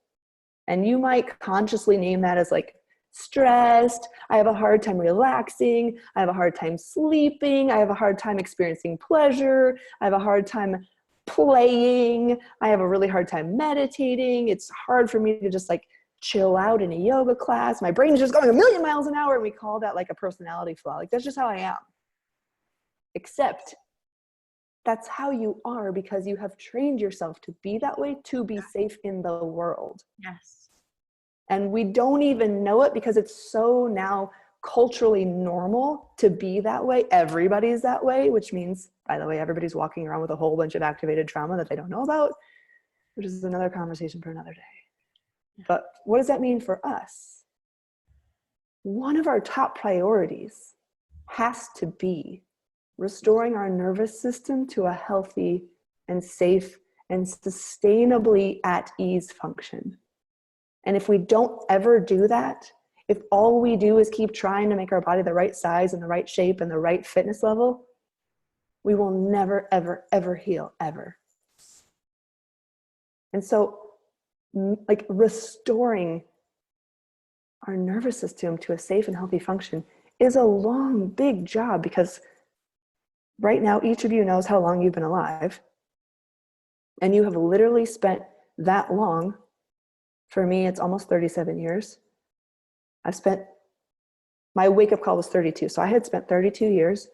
and you might consciously name that as like stressed, I have a hard time relaxing, I have a hard time sleeping, I have a hard time experiencing pleasure, I have a hard time playing, I have a really hard time meditating, it's hard for me to just like chill out in a yoga class, my brain is just going a million miles an hour, and we call that like a personality flaw. Like, that's just how I am. Except that's how you are because you have trained yourself to be that way, to be safe in the world. Yes. And we don't even know it because it's so now culturally normal to be that way. Everybody's that way, which means, by the way, everybody's walking around with a whole bunch of activated trauma that they don't know about, which is another conversation for another day. But what does that mean for us? One of our top priorities has to be restoring our nervous system to a healthy and safe and sustainably at ease function. And if we don't ever do that, if all we do is keep trying to make our body the right size and the right shape and the right fitness level, we will never, ever, ever heal, ever. And so, like, restoring our nervous system to a safe and healthy function is a long, big job, because right now, each of you knows how long you've been alive. And you have literally spent that long. For me, it's almost 37 years. My wake-up call was 32. So I had spent 32 years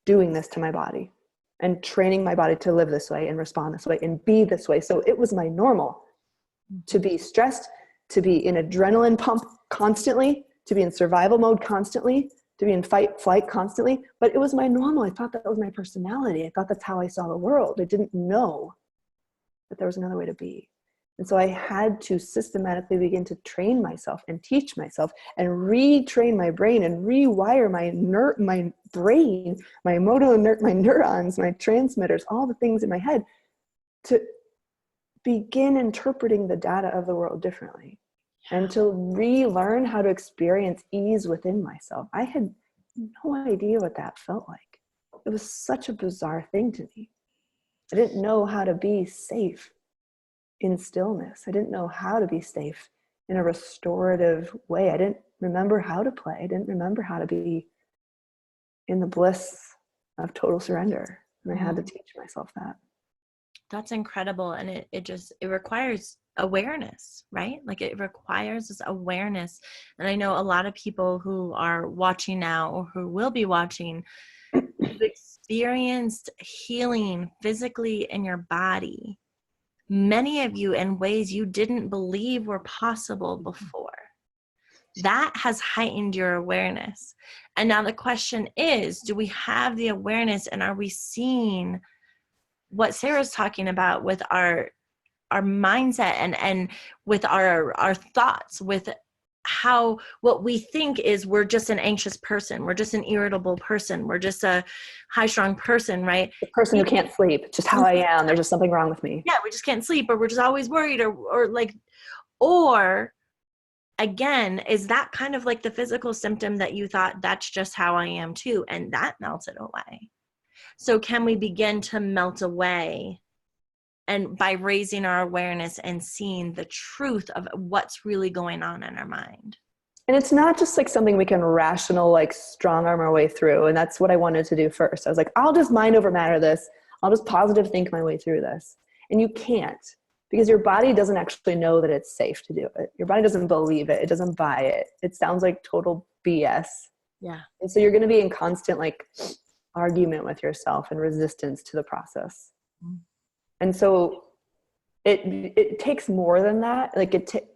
doing this to my body and training my body to live this way and respond this way and be this way. So it was my normal to be stressed, to be in adrenaline pump constantly, to be in survival mode constantly, to be in fight, flight constantly. But it was my normal. I thought that was my personality. I thought that's how I saw the world. I didn't know that there was another way to be. And so I had to systematically begin to train myself and teach myself and retrain my brain and rewire my brain, my my neurons, my transmitters, all the things in my head, to begin interpreting the data of the world differently and to relearn how to experience ease within myself. I had no idea what that felt like. It was such a bizarre thing to me. I didn't know how to be safe in stillness. I didn't know how to be safe in a restorative way. I didn't remember how to play. I didn't remember how to be in the bliss of total surrender. And I had to teach myself that. That's incredible. And it requires awareness, right? Like, it requires this awareness. And I know a lot of people who are watching now or who will be watching, you've experienced healing physically in your body, many of you in ways you didn't believe were possible before. That has heightened your awareness. And now the question is, do we have the awareness, and are we seeing what Sarah's talking about with our mindset and with our thoughts, with how what we think is we're just an anxious person, we're just an irritable person, we're just a high-strung person, right? The person who can't sleep, just how I am. There's just something wrong with me. Yeah, we just can't sleep, or we're just always worried, or again, is that kind of like the physical symptom that you thought, that's just how I am too, and that melted away? So can we begin to melt away, and by raising our awareness and seeing the truth of what's really going on in our mind? And it's not just like something we can strong arm our way through. And that's what I wanted to do first. I was like, I'll just mind over matter this. I'll just positive think my way through this. And you can't, because your body doesn't actually know that it's safe to do it. Your body doesn't believe it. It doesn't buy it. It sounds like total BS. Yeah. And so you're going to be in constant argument with yourself and resistance to the process. And so it takes more than that.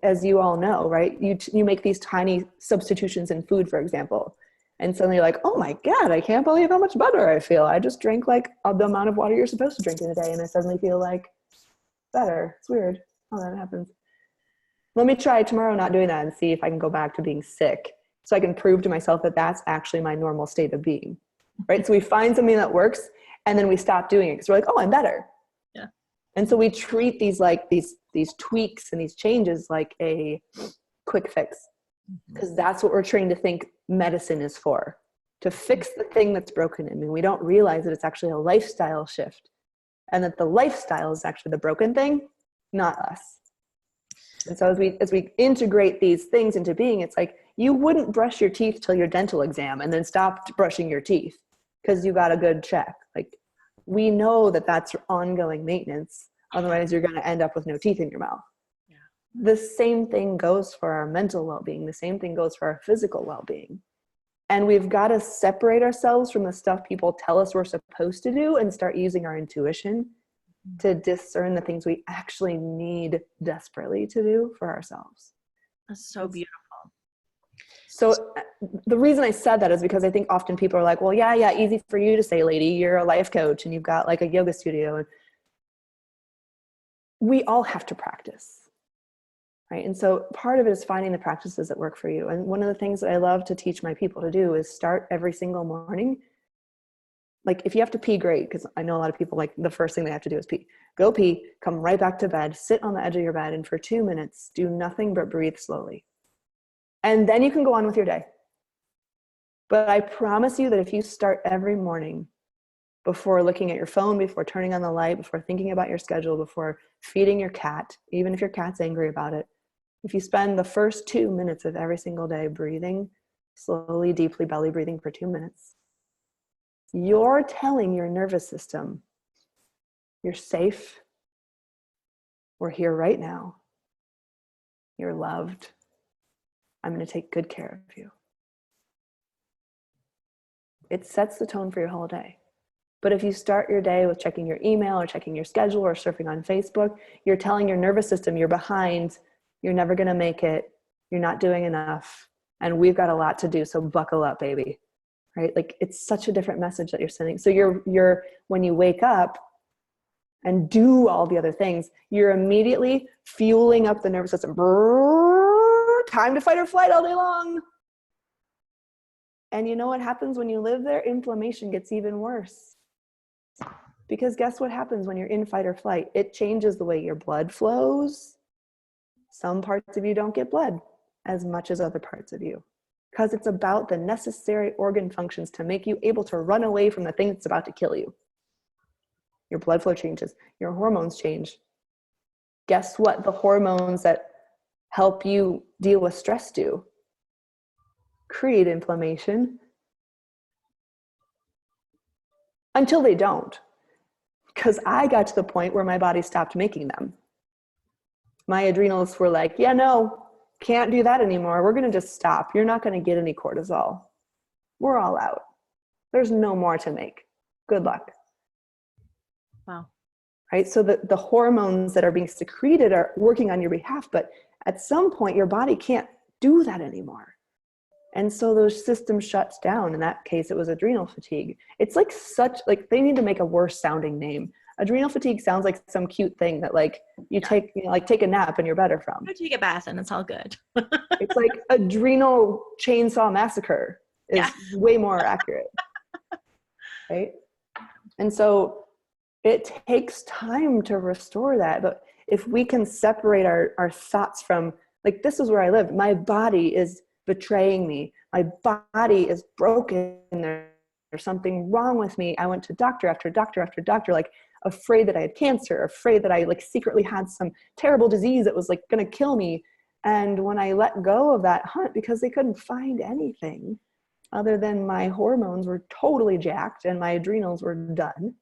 As you all know, right? You make these tiny substitutions in food, for example, and suddenly you're like, oh my God, I can't believe how much better I feel. I just drank the amount of water you're supposed to drink in a day, and I suddenly feel better. It's weird how that happens. Let me try tomorrow not doing that and see if I can go back to being sick, so I can prove to myself that that's actually my normal state of being, right? So we find something that works, and then we stop doing it because we're like, oh, I'm better. Yeah. And so we treat these these tweaks and these changes like a quick fix, because that's what we're trained to think medicine is for, to fix the thing that's broken in me. We don't realize that it's actually a lifestyle shift, and that the lifestyle is actually the broken thing, not us. And so as we integrate these things into being, it's like, you wouldn't brush your teeth till your dental exam and then stop brushing your teeth because you got a good check. We know that that's ongoing maintenance. Otherwise, you're going to end up with no teeth in your mouth. Yeah. The same thing goes for our mental well-being. The same thing goes for our physical well-being. And we've got to separate ourselves from the stuff people tell us we're supposed to do and start using our intuition to discern the things we actually need desperately to do for ourselves. That's so beautiful. So the reason I said that is because I think often people are like, well, yeah, easy for you to say, lady, you're a life coach and you've got a yoga studio. And we all have to practice, right? And so part of it is finding the practices that work for you. And one of the things that I love to teach my people to do is start every single morning. Like if you have to pee, great, because I know a lot of people, like the first thing they have to do is pee. Go pee, come right back to bed, sit on the edge of your bed, and for 2 minutes, do nothing but breathe slowly. And then you can go on with your day. But I promise you that if you start every morning before looking at your phone, before turning on the light, before thinking about your schedule, before feeding your cat, even if your cat's angry about it, if you spend the first 2 minutes of every single day breathing, slowly, deeply belly breathing for 2 minutes, you're telling your nervous system, you're safe, we're here right now, you're loved, I'm going to take good care of you. It sets the tone for your whole day. But if you start your day with checking your email or checking your schedule or surfing on Facebook, you're telling your nervous system you're behind, you're never going to make it, you're not doing enough, and we've got a lot to do, so buckle up, baby. Right? Like it's such a different message that you're sending. So you're when you wake up and do all the other things, you're immediately fueling up the nervous system. Brrr, time to fight or flight all day long. And you know what happens when you live there? Inflammation gets even worse. Because guess what happens when you're in fight or flight? It changes the way your blood flows. Some parts of you don't get blood as much as other parts of you, because it's about the necessary organ functions to make you able to run away from the thing that's about to kill you. Your blood flow changes, your hormones change. Guess what the hormones that help you deal with stress do? Create inflammation. Until they don't. Because I got to the point where my body stopped making them. My adrenals were like, yeah, no, can't do that anymore. We're going to just stop. You're not going to get any cortisol. We're all out. There's no more to make. Good luck. Wow. Right? So the hormones that are being secreted are working on your behalf, but at some point your body can't do that anymore. And so those systems shuts down. In that case, it was adrenal fatigue. It's like they need to make a worse sounding name. Adrenal fatigue sounds like some cute thing that like take a nap and you're better from. Go take a bath and it's all good. It's like adrenal chainsaw massacre is way more accurate. Right? And so it takes time to restore that. But if we can separate our thoughts from, like, this is where I live. My body is betraying me. My body is broken. There's something wrong with me. I went to doctor after doctor after doctor, like afraid that I had cancer, afraid that I like secretly had some terrible disease that was like going to kill me. And when I let go of that hunt, because they couldn't find anything other than my hormones were totally jacked and my adrenals were done,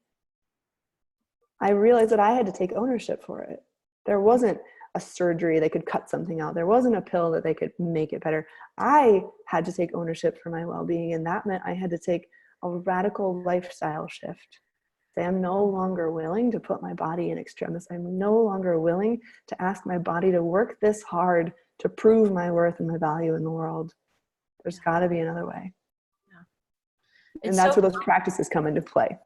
I realized that I had to take ownership for it. There wasn't a surgery that could cut something out. There wasn't a pill that they could make it better. I had to take ownership for my well-being, and that meant I had to take a radical lifestyle shift. Say, I'm no longer willing to put my body in extremis. I'm no longer willing to ask my body to work this hard to prove my worth and my value in the world. There's got to be another way. Yeah. And that's where those practices come into play.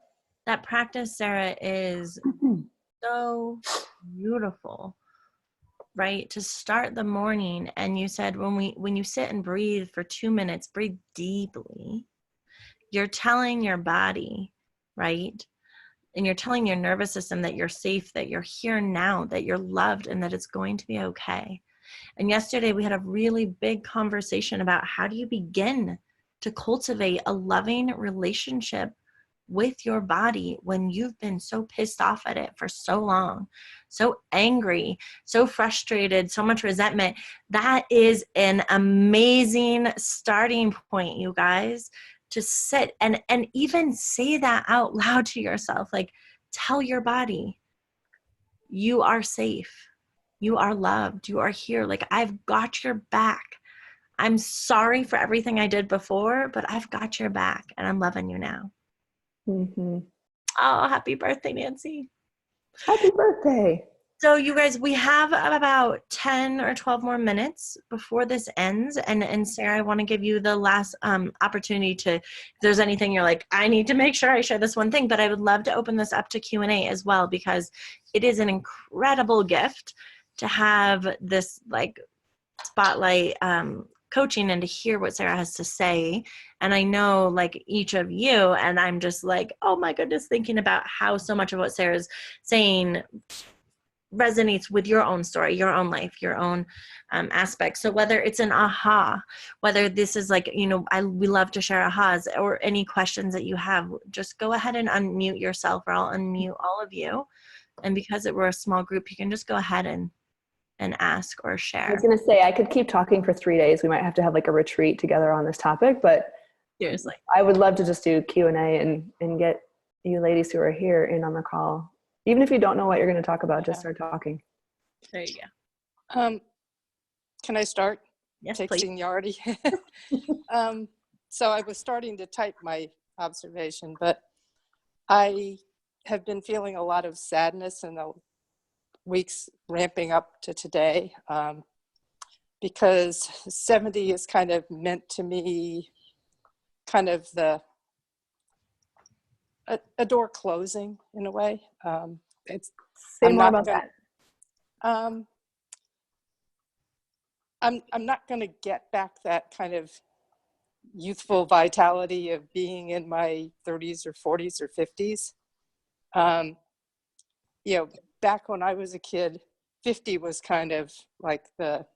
That practice, Sarah, is so beautiful. Right? To start the morning. And you said when you sit and breathe for 2 minutes, breathe deeply, you're telling your body, right? And you're telling your nervous system that you're safe, that you're here now, that you're loved, and that it's going to be okay. And yesterday we had a really big conversation about how do you begin to cultivate a loving relationship with your body when you've been so pissed off at it for so long, so angry, so frustrated, so much resentment. That is an amazing starting point, you guys, to sit and even say that out loud to yourself. Like, tell your body, you are safe, you are loved, you are here. Like, I've got your back. I'm sorry for everything I did before, but I've got your back and I'm loving you now. Mm-hmm. Oh, happy birthday, Nancy. Happy birthday. So you guys, we have about 10 or 12 more minutes before this ends. And Sarah, I want to give you the last opportunity to, if there's anything you're like, I need to make sure I share this one thing, but I would love to open this up to Q&A as well, because it is an incredible gift to have this like spotlight coaching and to hear what Sarah has to say. And I know like each of you, and I'm just like, oh my goodness, thinking about how so much of what Sarah's saying resonates with your own story, your own life, your own aspect. So whether it's an aha, whether this is like, you know, we love to share ahas, or any questions that you have, just go ahead and unmute yourself, or I'll unmute all of you. And because we're a small group, you can just go ahead and ask or share. I was going to say, I could keep talking for 3 days. We might have to have like a retreat together on this topic, but Seriously, I would love to just do Q&A and get you ladies who are here in on the call. Even if you don't know what you're going to talk about, just start talking. there you go. Can I start? Yes, Take please. seniority. So I was starting to type my observation, but I have been feeling a lot of sadness in the weeks ramping up to today, because 70 is kind of meant to me kind of a door closing in a way. Say more about that. I'm not going to get back that kind of youthful vitality of being in my 30s or 40s or 50s. You know, back when I was a kid, 50 was kind of like the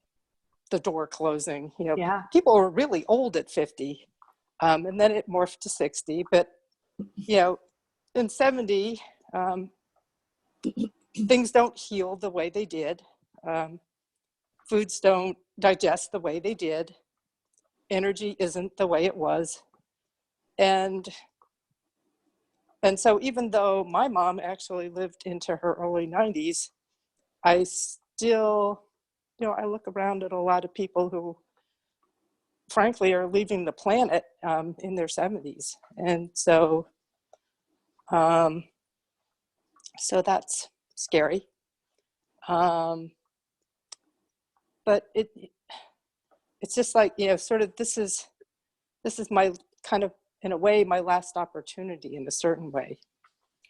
door closing. You know, people were really old at 50, and then it morphed to 60. But you know, in 70, things don't heal the way they did. Foods don't digest the way they did. Energy isn't the way it was. And so even though my mom actually lived into her early 90s, I still, you know, I look around at a lot of people who frankly are leaving the planet in their 70s. And so, so that's scary. But it's just like, you know, sort of this is my kind of, in a way, my last opportunity in a certain way.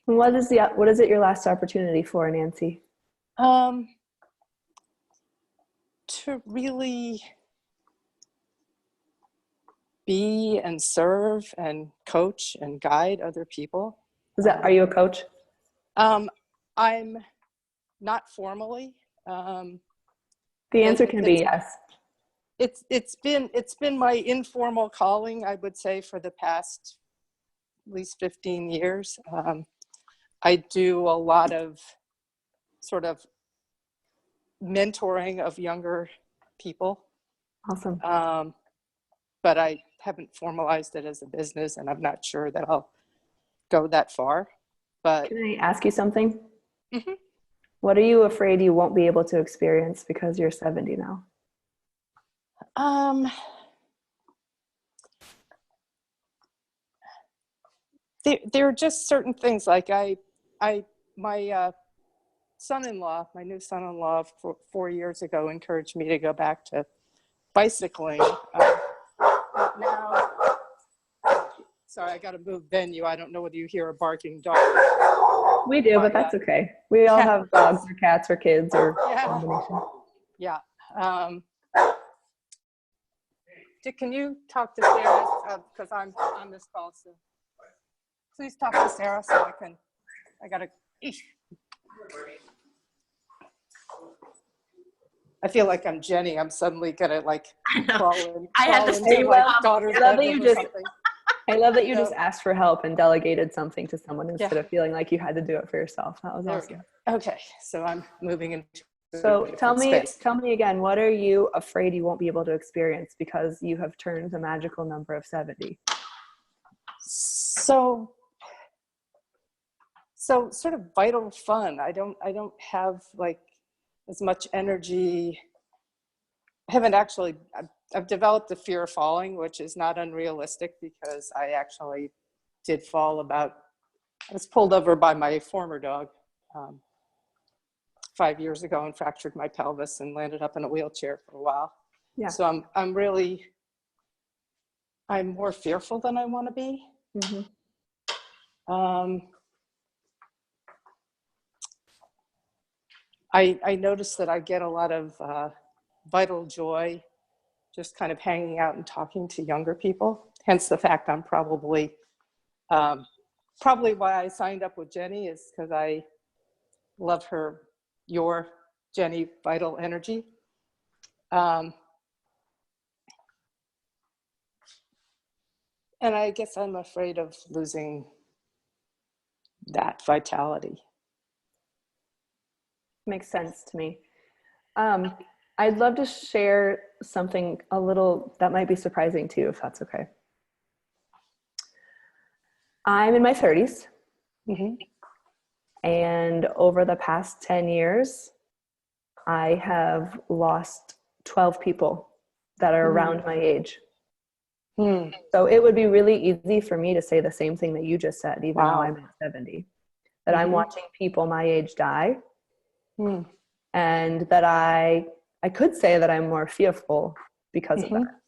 What is it your last opportunity for, Nancy? To really be and serve and coach and guide other people. Are you a coach? I'm not formally. The answer can be yes. It's been my informal calling, I would say, for the past at least 15 years. I do a lot of sort of mentoring of younger people. Awesome. But I haven't formalized it as a business, and I'm not sure that I'll go that far. But can I ask you something? Mm-hmm. What are you afraid you won't be able to experience because you're 70 now? There are just certain things, like my son-in-law, my new son-in-law 4 years ago encouraged me to go back to bicycling. Now, sorry, I got to move venue. I don't know whether you hear a barking dog. We do, but that's okay. We all have dogs or cats or kids or combination. Yeah. Can you talk to Sarah, because I'm on this call, so please talk to Sarah so I gotta, I feel like I'm Jenny. I'm suddenly gonna like crawl into my daughter's bedroom or something. I love that you just asked for help and delegated something to someone instead of feeling like you had to do it for yourself. That was awesome. Okay, so I'm moving into. So tell me again, what are you afraid you won't be able to experience because you have turned the magical number of 70? So sort of vital fun. I don't have like as much energy. I haven't actually, I've developed a fear of falling, which is not unrealistic because I actually did fall I was pulled over by my former dog 5 years ago and fractured my pelvis and landed up in a wheelchair for a while. Yeah. So I'm more fearful than I want to be. Mm-hmm. I noticed that I get a lot of vital joy just kind of hanging out and talking to younger people. Hence the fact I'm probably why I signed up with Jenny is because I love your Jenny vital energy. And I guess I'm afraid of losing that vitality. Makes sense to me. I'd love to share something a little that might be surprising to you, if that's okay. I'm in my 30s. Mm-hmm. And over the past 10 years, I have lost 12 people that are around my age. So it would be really easy for me to say the same thing that you just said, even though I'm at 70, that I'm watching people my age die, and that I could say that I'm more fearful because of that.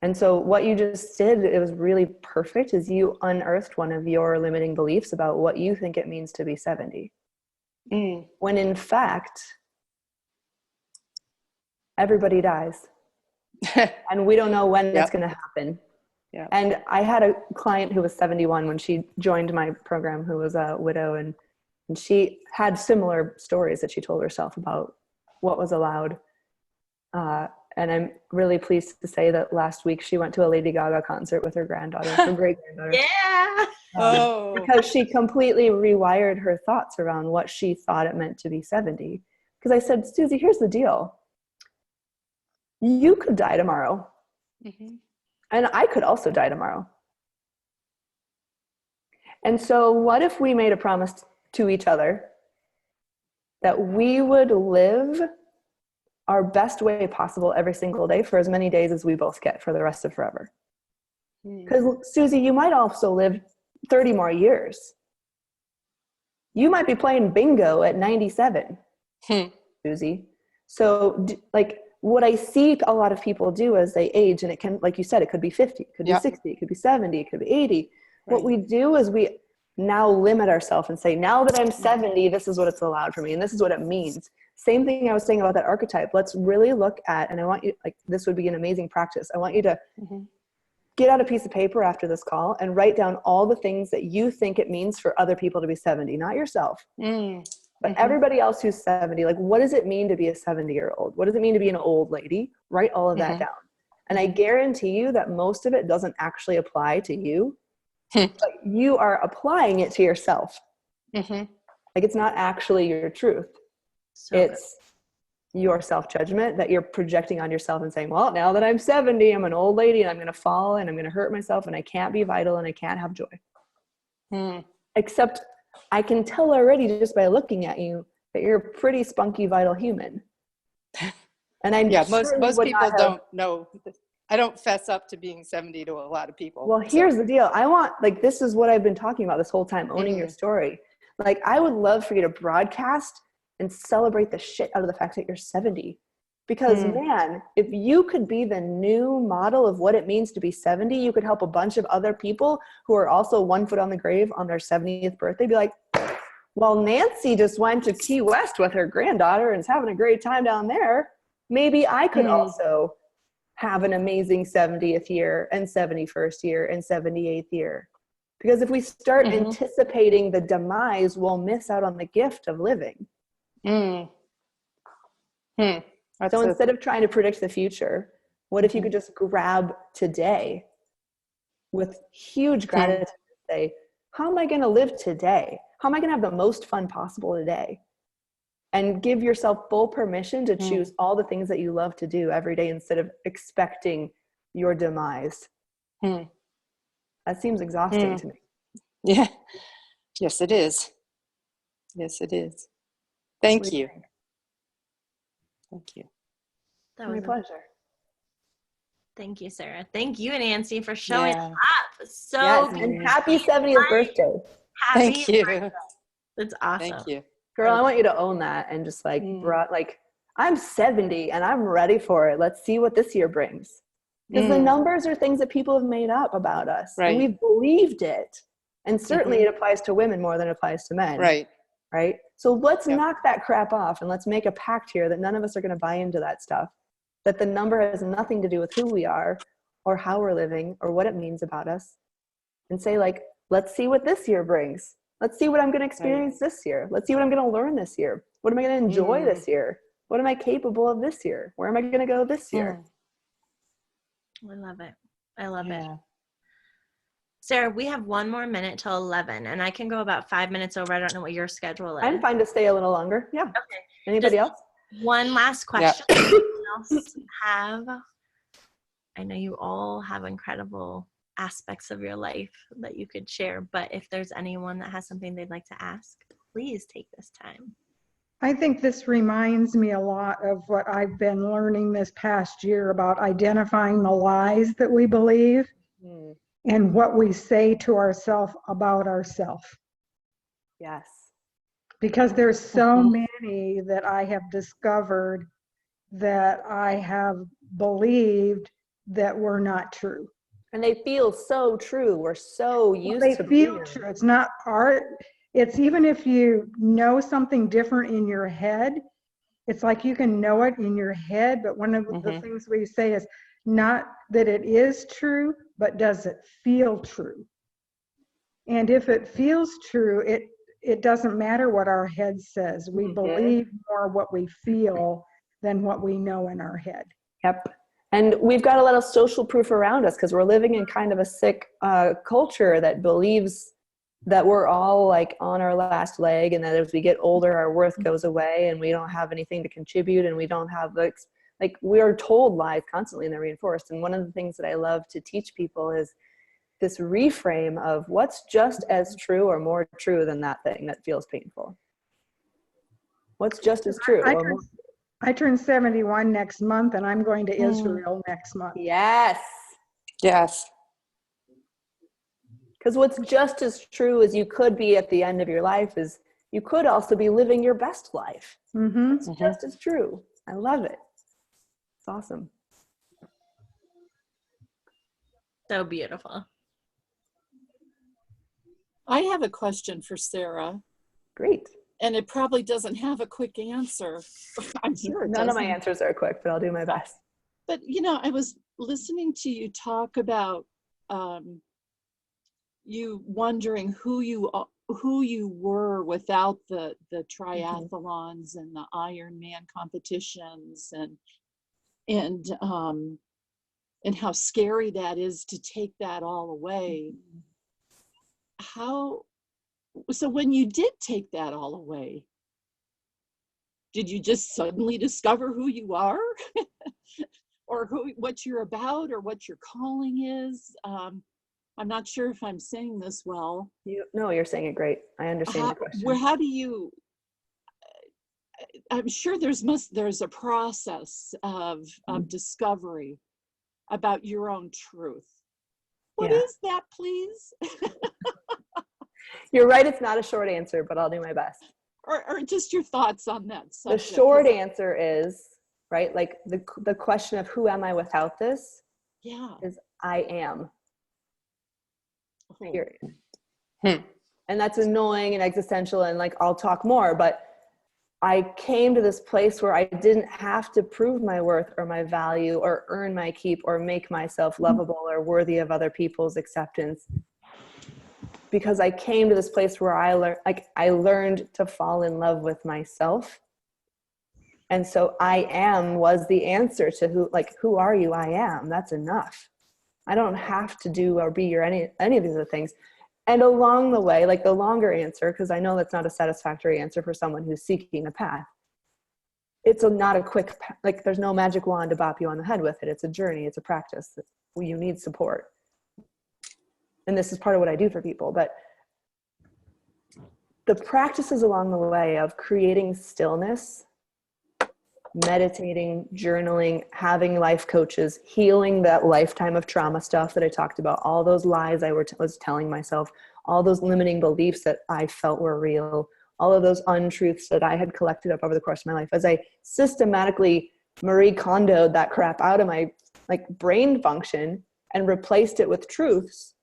And so what you just did, it was really perfect, is you unearthed one of your limiting beliefs about what you think it means to be 70. When in fact, everybody dies. And we don't know when it's going to happen. And I had a client who was 71 when she joined my program, who was a widow, and she had similar stories that she told herself about what was allowed. And I'm really pleased to say that last week she went to a Lady Gaga concert with her granddaughter, her great-granddaughter. Because she completely rewired her thoughts around what she thought it meant to be 70. Because I said, Susie, here's the deal. You could die tomorrow. And I could also die tomorrow. And so what if we made a promise to each other that we would live our best way possible every single day for as many days as we both get for the rest of forever? Because Susie, you might also live 30 more years. You might be playing bingo at 97, Susie. So like what I see a lot of people do as they age, and it can, like you said, it could be 50, it could be 60, it could be 70, it could be 80. What we do is we now limit ourselves and say, now that I'm 70, this is what it's allowed for me, and this is what it means. Same thing I was saying about that archetype. Let's really look at, and I want you, like, this would be an amazing practice. I want you to get out a piece of paper after this call and write down all the things that you think it means for other people to be 70, not yourself. But everybody else who's 70, like, what does it mean to be a 70-year-old? What does it mean to be an old lady? Write all of that down. And I guarantee you that most of it doesn't actually apply to you, but you are applying it to yourself. Like, it's not actually your truth. It's your self-judgment that you're projecting on yourself and saying, well, now that I'm 70, I'm an old lady and I'm going to fall and I'm going to hurt myself and I can't be vital and I can't have joy. Except I can tell already just by looking at you that you're a pretty spunky, vital human. And I'm most people don't know. I don't fess up to being 70 to a lot of people. Well, here's the deal. I want, like, this is what I've been talking about this whole time, owning your story. Like, I would love for you to broadcast and celebrate the shit out of the fact that you're 70. Because man, if you could be the new model of what it means to be 70, you could help a bunch of other people who are also 1 foot on the grave on their 70th birthday. Be like, well, Nancy just went to Key West with her granddaughter and is having a great time down there. Maybe I could also have an amazing 70th year and 71st year and 78th year. Because if we start anticipating the demise, we'll miss out on the gift of living. So instead of trying to predict the future, what if you could just grab today with huge gratitude and say, how am I going to live today? How am I going to have the most fun possible today? And give yourself full permission to choose all the things that you love to do every day instead of expecting your demise. That seems exhausting to me. Yeah. Yes, it is. Yes, it is. Thank you. Thank you. That was my pleasure. Thank you, Sarah. Thank you, Nancy, for showing up. And happy 70th birthday. Thank you. Birthday. That's awesome. Thank you. Girl, I want you to own that and just like, I'm 70 and I'm ready for it. Let's see what this year brings. Because the numbers are things that people have made up about us. And we've believed it. And certainly it applies to women more than it applies to men. Right. right? So let's Yep. knock that crap off, and let's make a pact here that none of us are going to buy into that stuff, that the number has nothing to do with who we are or how we're living or what it means about us, and say, like, let's see what this year brings. Let's see what I'm going to experience this year. Let's see what I'm going to learn this year. What am I going to enjoy this year? What am I capable of this year? Where am I going to go this year? I love it. I love it. Yeah. Sarah, we have 1 more minute till 11, and I can go about 5 minutes over. I don't know what your schedule is. I'm fine to stay a little longer. Yeah. Okay. Anybody Just else? one last question. Anyone else have? I know you all have incredible aspects of your life that you could share, but if there's anyone that has something they'd like to ask, please take this time. I think this reminds me a lot of what I've been learning this past year about identifying the lies that we believe and what we say to ourselves about ourselves. Yes. Because there's so many that I have discovered that I have believed that were not true. And they feel so true. We're so used They to feel being. true. It's not art. It's even if you know something different in your head, it's like you can know it in your head. But one of the things we say is not that it is true, but does it feel true? And if it feels true, it doesn't matter what our head says. We believe more what we feel than what we know in our head. Yep. And we've got a lot of social proof around us because we're living in kind of a sick culture that believes that we're all like on our last leg, and that as we get older, our worth goes away and we don't have anything to contribute, and we don't have like we are told lies constantly and they're reinforced. And one of the things that I love to teach people is this reframe of what's just as true or more true than that thing that feels painful. What's just as true or more. I turn 71 next month, and I'm going to Israel next month. Yes. Yes. Because what's just as true as you could be at the end of your life is you could also be living your best life. It's just as true. I love it. It's awesome. So beautiful. I have a question for Sarah. Great. And it probably doesn't have a quick answer. I'm sure it None of doesn't. my answers are quick, but I'll do my best. But, you know, I was listening to you talk about you wondering who you were without the triathlons and the Ironman competitions and how scary that is to take that all away. So when you did take that all away, did you just suddenly discover who you are or what you're about or what your calling is? I'm not sure if I'm saying this well. No, you're saying it great. I understand the question. How do you, I'm sure there's a process of discovery about your own truth. What is that, please? You're right, it's not a short answer, but I'll do my best. Or just your thoughts on that subject. The short answer is, right, like the question of who am I without this is I am. Period. And that's annoying and existential, and like I'll talk more, but I came to this place where I didn't have to prove my worth or my value or earn my keep or make myself lovable or worthy of other people's acceptance, because I came to this place where I learned to fall in love with myself. And so I am was the answer to who are you? I am. That's enough. I don't have to do or be or any of these other things. And along the way, like the longer answer, because I know that's not a satisfactory answer for someone who's seeking a path. It's not a quick, like there's no magic wand to bop you on the head with it. It's a journey. It's a practice. You need support. And this is part of what I do for people. But the practices along the way of creating stillness, meditating, journaling, having life coaches, healing that lifetime of trauma stuff that I talked about, all those lies I was telling myself, all those limiting beliefs that I felt were real, all of those untruths that I had collected up over the course of my life, as I systematically Marie Kondo'd that crap out of my brain function and replaced it with truths,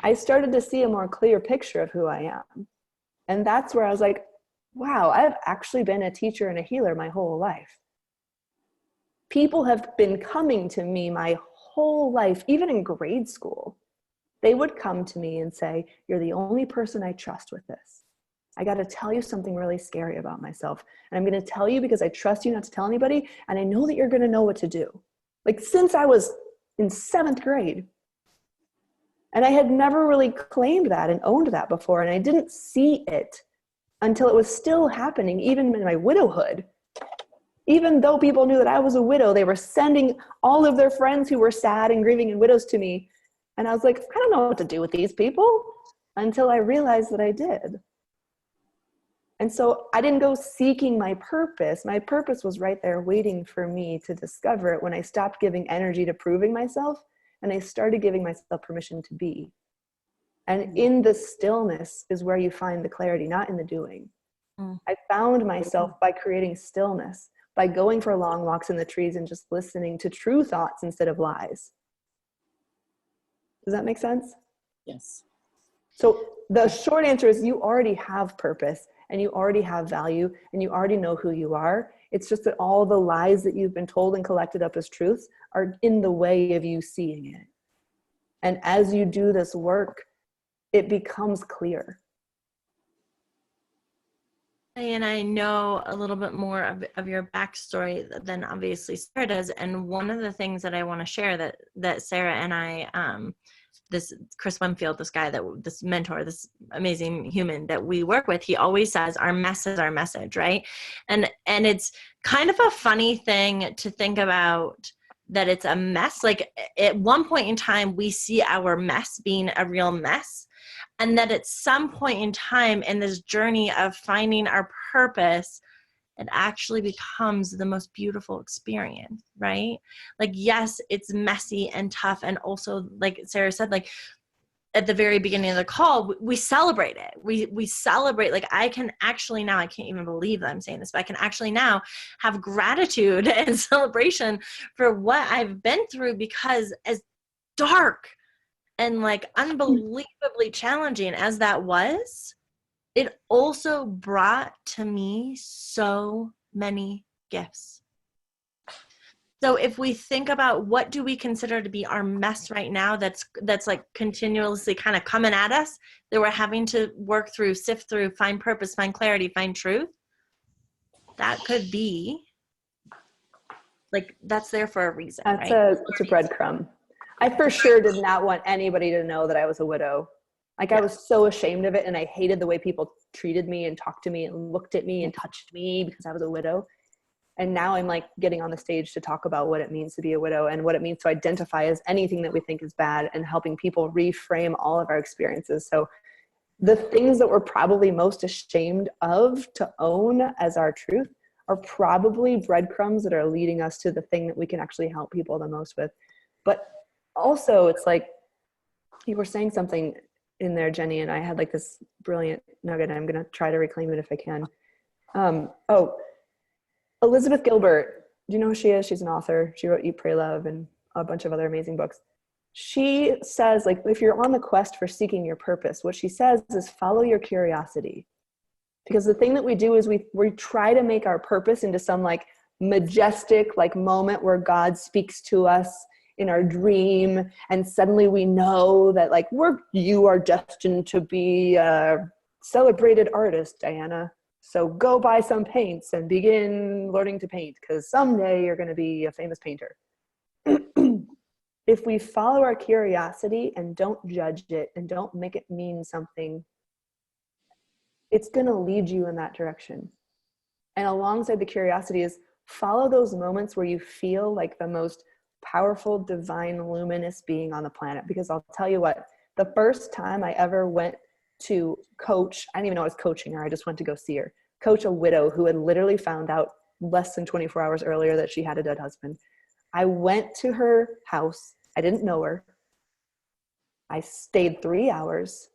I started to see a more clear picture of who I am. And that's where I was like, wow, I've actually been a teacher and a healer my whole life. People have been coming to me my whole life, even in grade school. They would come to me and say, you're the only person I trust with this. I got to tell you something really scary about myself. And I'm going to tell you because I trust you not to tell anybody. And I know that you're going to know what to do. Like since I was in 7th grade. And I had never really claimed that and owned that before. And I didn't see it until it was still happening, even in my widowhood. Even though people knew that I was a widow, they were sending all of their friends who were sad and grieving and widows to me. And I was like, I don't know what to do with these people, until I realized that I did. And so I didn't go seeking my purpose. My purpose was right there waiting for me to discover it when I stopped giving energy to proving myself and I started giving myself permission to be. And in the stillness is where you find the clarity, not in the doing. I found myself by creating stillness, by going for long walks in the trees and just listening to true thoughts instead of lies. Does that make sense? Yes. So the short answer is you already have purpose and you already have value and you already know who you are. It's just that all the lies that you've been told and collected up as truths are in the way of you seeing it. And as you do this work, it becomes clear. And I know a little bit more of your backstory than obviously Sarah does. And one of the things that I want to share that Sarah and I, this Chris Winfield, this mentor, this amazing human that we work with, he always says our mess is our message, right? And it's kind of a funny thing to think about that it's a mess. Like at one point in time, we see our mess being a real mess. And that at some point in time in this journey of finding our purpose, it actually becomes the most beautiful experience, right? Like, yes, it's messy and tough. And also, like Sarah said, like at the very beginning of the call, we celebrate it. We celebrate, like I can actually now, I can't even believe that I'm saying this, but I can actually now have gratitude and celebration for what I've been through, because as dark and like unbelievably challenging as that was, it also brought to me so many gifts. So if we think about what do we consider to be our mess right now that's like continuously kind of coming at us, that we're having to work through, sift through, find purpose, find clarity, find truth, that could be like, that's there for a reason. It's right? a breadcrumb. I for sure did not want anybody to know that I was a widow. Like I was so ashamed of it, and I hated the way people treated me and talked to me and looked at me and touched me because I was a widow. And now I'm like getting on the stage to talk about what it means to be a widow and what it means to identify as anything that we think is bad, and helping people reframe all of our experiences. So the things that we're probably most ashamed of to own as our truth are probably breadcrumbs that are leading us to the thing that we can actually help people the most with. But also, it's like you were saying something in there, Jenny, and I had like this brilliant nugget. I'm going to try to reclaim it if I can. Elizabeth Gilbert. Do you know who she is? She's an author. She wrote Eat, Pray, Love and a bunch of other amazing books. She says, like, if you're on the quest for seeking your purpose, what she says is follow your curiosity. Because the thing that we do is we try to make our purpose into some like majestic like moment where God speaks to us in our dream, and suddenly we know that like you are destined to be a celebrated artist, Diana. So go buy some paints and begin learning to paint, because someday you're going to be a famous painter. If we follow our curiosity and don't judge it and don't make it mean something, it's going to lead you in that direction. And alongside the curiosity is follow those moments where you feel like the most powerful, divine, luminous being on the planet. Because I'll tell you what, the first time I ever went to coach, I didn't even know I was coaching her, I just went to go see her, coach a widow who had literally found out less than 24 hours earlier that she had a dead husband. I went to her house. I didn't know her. I stayed 3 hours.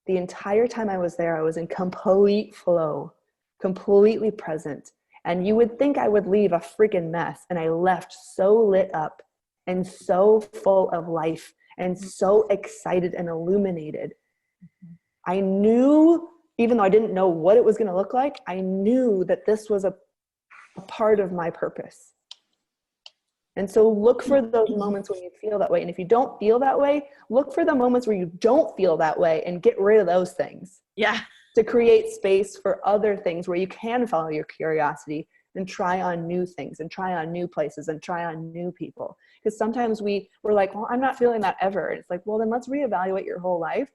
The entire time I was there, I was in complete flow, completely present. And you would think I would leave a freaking mess. And I left so lit up and so full of life and so excited and illuminated. I knew even though I didn't know what it was going to look like, I knew that this was a part of my purpose. And so look for those moments when you feel that way. And if you don't feel that way, look for the moments where you don't feel that way and get rid of those things. Yeah. To create space for other things where you can follow your curiosity and try on new things and try on new places and try on new people. Because sometimes we're like, well, I'm not feeling that ever. And it's like, well, then let's reevaluate your whole life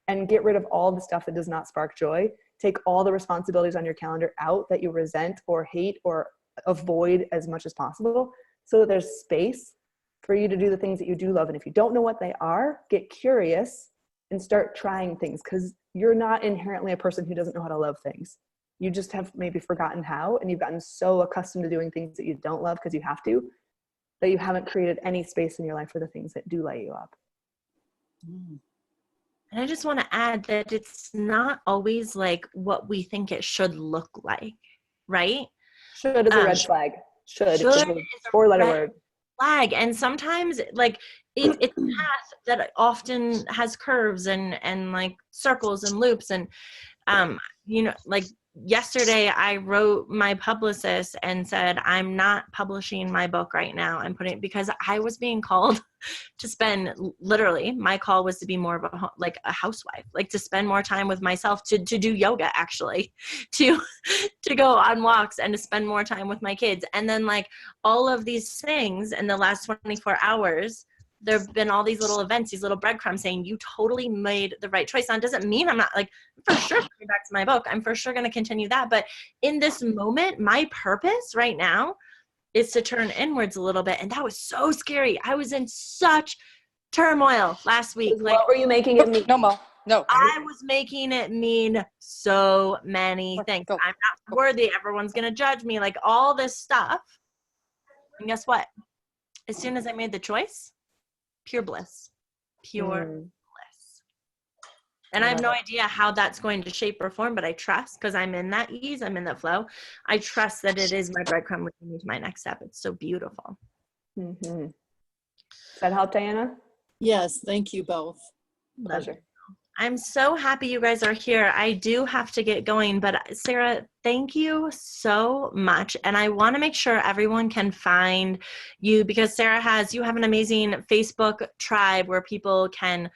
and get rid of all the stuff that does not spark joy. Take all the responsibilities on your calendar out that you resent or hate or avoid as much as possible, so that there's space for you to do the things that you do love. And if you don't know what they are, get curious and start trying things, because you're not inherently a person who doesn't know how to love things. You just have maybe forgotten how, and you've gotten so accustomed to doing things that you don't love because you have to, that you haven't created any space in your life for the things that do light you up. And I just want to add that it's not always like what we think it should look like, right? Should is a red flag. Should is a four-letter word. Flag. And sometimes like it's a path that often has curves and like circles and loops. And, like yesterday I wrote my publicist and said, I'm not publishing my book right now. I'm putting, because I was being called to spend, literally my call was to be more of a housewife, like to spend more time with myself, to do yoga, actually, to go on walks and to spend more time with my kids. And then like all of these things in the last 24 hours, there've been all these little events, these little breadcrumbs saying you totally made the right choice. Now, it doesn't mean I'm not, like, for sure coming back to my book. I'm for sure going to continue that. But in this moment, my purpose right now is to turn inwards a little bit. And that was so scary. I was in such turmoil last week. Like, what were you making it mean? No, Mo. No. I was making it mean so many things. Go. I'm not worthy. Everyone's going to judge me. Like all this stuff. And guess what? As soon as I made the choice, pure bliss. Pure bliss. And I have no idea how that's going to shape or form, but I trust, because I'm in that ease, I'm in that flow. I trust that it is my breadcrumb leading me to my next step. It's so beautiful. Mm-hmm. Does that help, Diana? Yes, thank you both. Pleasure. I'm so happy you guys are here. I do have to get going, but Sarah, thank you so much. And I want to make sure everyone can find you, because you have an amazing Facebook tribe where people can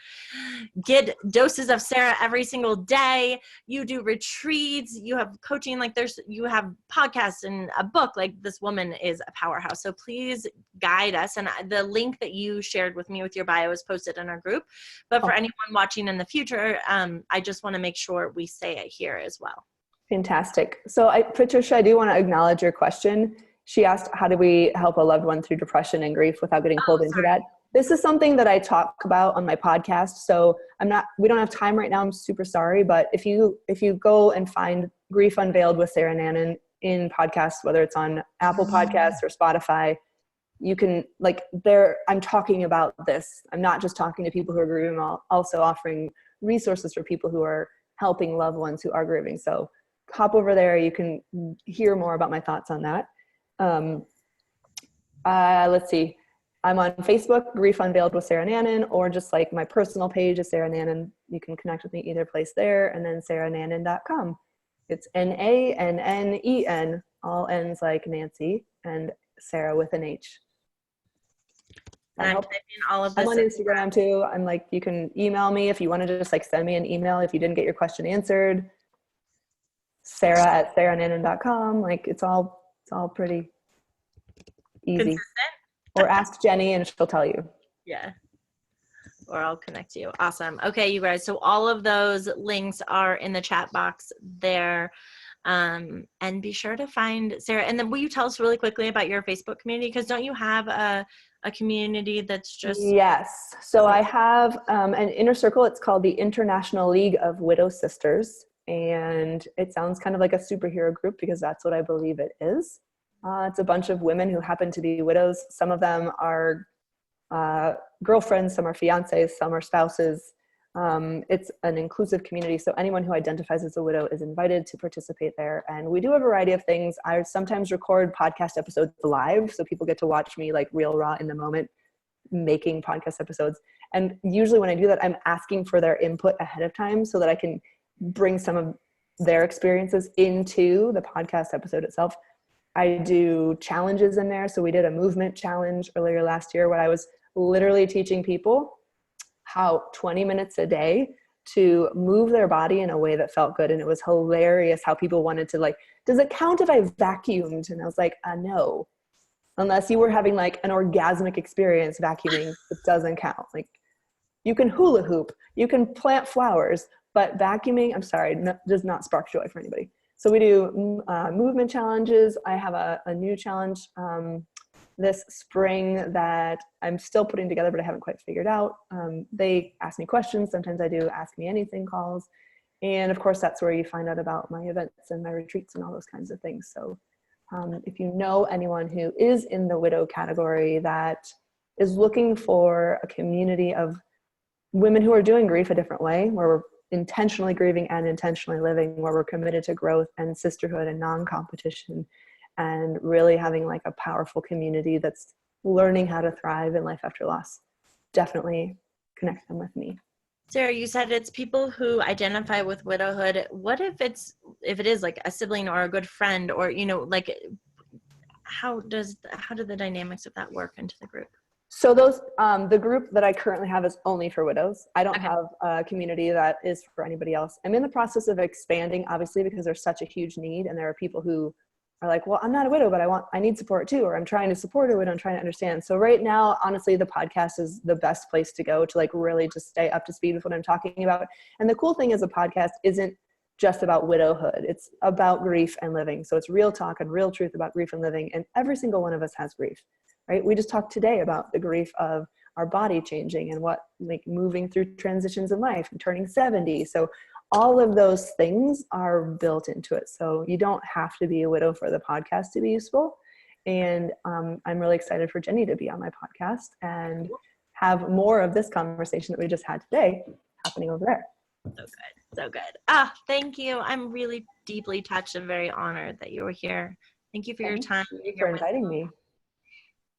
get doses of Sarah every single day. You do retreats, you have coaching, you have podcasts and a book. Like, this woman is a powerhouse. So please guide us. And the link that you shared with me with your bio is posted in our group. But for anyone watching in the future, I just want to make sure we say it here as well. Fantastic. So Patricia, I do want to acknowledge your question. She asked, how do we help a loved one through depression and grief without getting pulled into that? This is something that I talk about on my podcast. So we don't have time right now. I'm super sorry. But if you go and find Grief Unveiled with Sarah Nannen in podcasts, whether it's on Apple Podcasts or Spotify, you can, I'm talking about this. I'm not just talking to people who are grieving, I'm also offering resources for people who are helping loved ones who are grieving. So hop over there. You can hear more about my thoughts on that. Let's see. I'm on Facebook, Grief Unveiled with Sarah Nannen, or just like my personal page is Sarah Nannen. You can connect with me either place there, and then sarahnannen.com. It's Nannen, all N's like Nancy, and Sarah with an H. And I'm typing all of this. I'm on Instagram too. I'm like, you can email me if you want to just send me an email if you didn't get your question answered. Sarah@sarahnannen.com. It's all pretty easy. Consistent. Or ask Jenny and she'll tell you. Yeah. Or I'll connect you. Awesome. Okay, you guys. So all of those links are in the chat box there. And be sure to find Sarah. And then will you tell us really quickly about your Facebook community? Because don't you have a community that's just... Yes. So I have an inner circle. It's called the International League of Widow Sisters. And it sounds kind of like a superhero group because that's what I believe it is. It's a bunch of women who happen to be widows. Some of them are girlfriends, some are fiancés, some are spouses. It's an inclusive community, so anyone who identifies as a widow is invited to participate there. And we do a variety of things. I sometimes record podcast episodes live, so people get to watch me real raw in the moment making podcast episodes. And usually when I do that, I'm asking for their input ahead of time so that I can bring some of their experiences into the podcast episode itself. I do challenges in there. So we did a movement challenge earlier last year where I was literally teaching people how 20 minutes a day to move their body in a way that felt good. And it was hilarious how people wanted to, like, does it count if I vacuumed? And I was like, no, unless you were having like an orgasmic experience vacuuming, it doesn't count. Like, you can hula hoop, you can plant flowers, but vacuuming, I'm sorry, does not spark joy for anybody. So we do movement challenges. I have a new challenge this spring that I'm still putting together, but I haven't quite figured out. They ask me questions. Sometimes I do ask me anything calls. And of course, that's where you find out about my events and my retreats and all those kinds of things. So if you know anyone who is in the widow category that is looking for a community of women who are doing grief a different way, where we're intentionally grieving and intentionally living, where we're committed to growth and sisterhood and non-competition, and really having like a powerful community that's learning how to thrive in life after loss, definitely connect them with me. Sarah, you said it's people who identify with widowhood. What if it is like a sibling or a good friend, or, you know, like how do the dynamics of that work into the group? So those, the group that I currently have is only for widows. I don't have a community that is for anybody else. I'm in the process of expanding, obviously, because there's such a huge need, and there are people who are like, well, I'm not a widow, but I need support too, or I'm trying to support a widow, I'm trying to understand. So right now, honestly, the podcast is the best place to go to like really just stay up to speed with what I'm talking about. And the cool thing is a podcast isn't just about widowhood. It's about grief and living. So it's real talk and real truth about grief and living. And every single one of us has grief, right? We just talked today about the grief of our body changing and what, like, moving through transitions in life and turning 70. So all of those things are built into it. So you don't have to be a widow for the podcast to be useful. And I'm really excited for Jenny to be on my podcast and have more of this conversation that we just had today happening over there. So good. So good. Ah, thank you. I'm really deeply touched and very honored that you were here. Thank you for your time. Thank you for inviting me.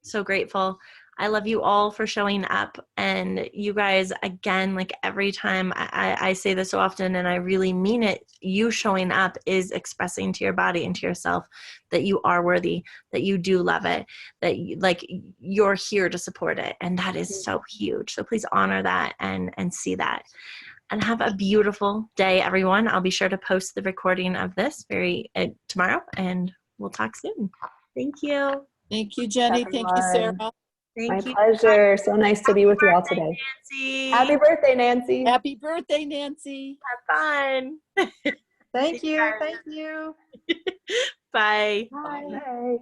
So grateful. I love you all for showing up. And you guys, again, like every time I say this so often, and I really mean it, you showing up is expressing to your body and to yourself that you are worthy, that you do love it, that you're here to support it. And that is so huge. So please honor that and see that. And have a beautiful day, everyone. I'll be sure to post the recording of this tomorrow, and we'll talk soon. Thank you. Thank you, Jenny. Thank you, Sarah. Thank My you. pleasure. So nice to be with you all today. Nancy. Happy birthday, Nancy. Happy birthday, Nancy. Have fun. Thank you. Thank you. Bye. Bye.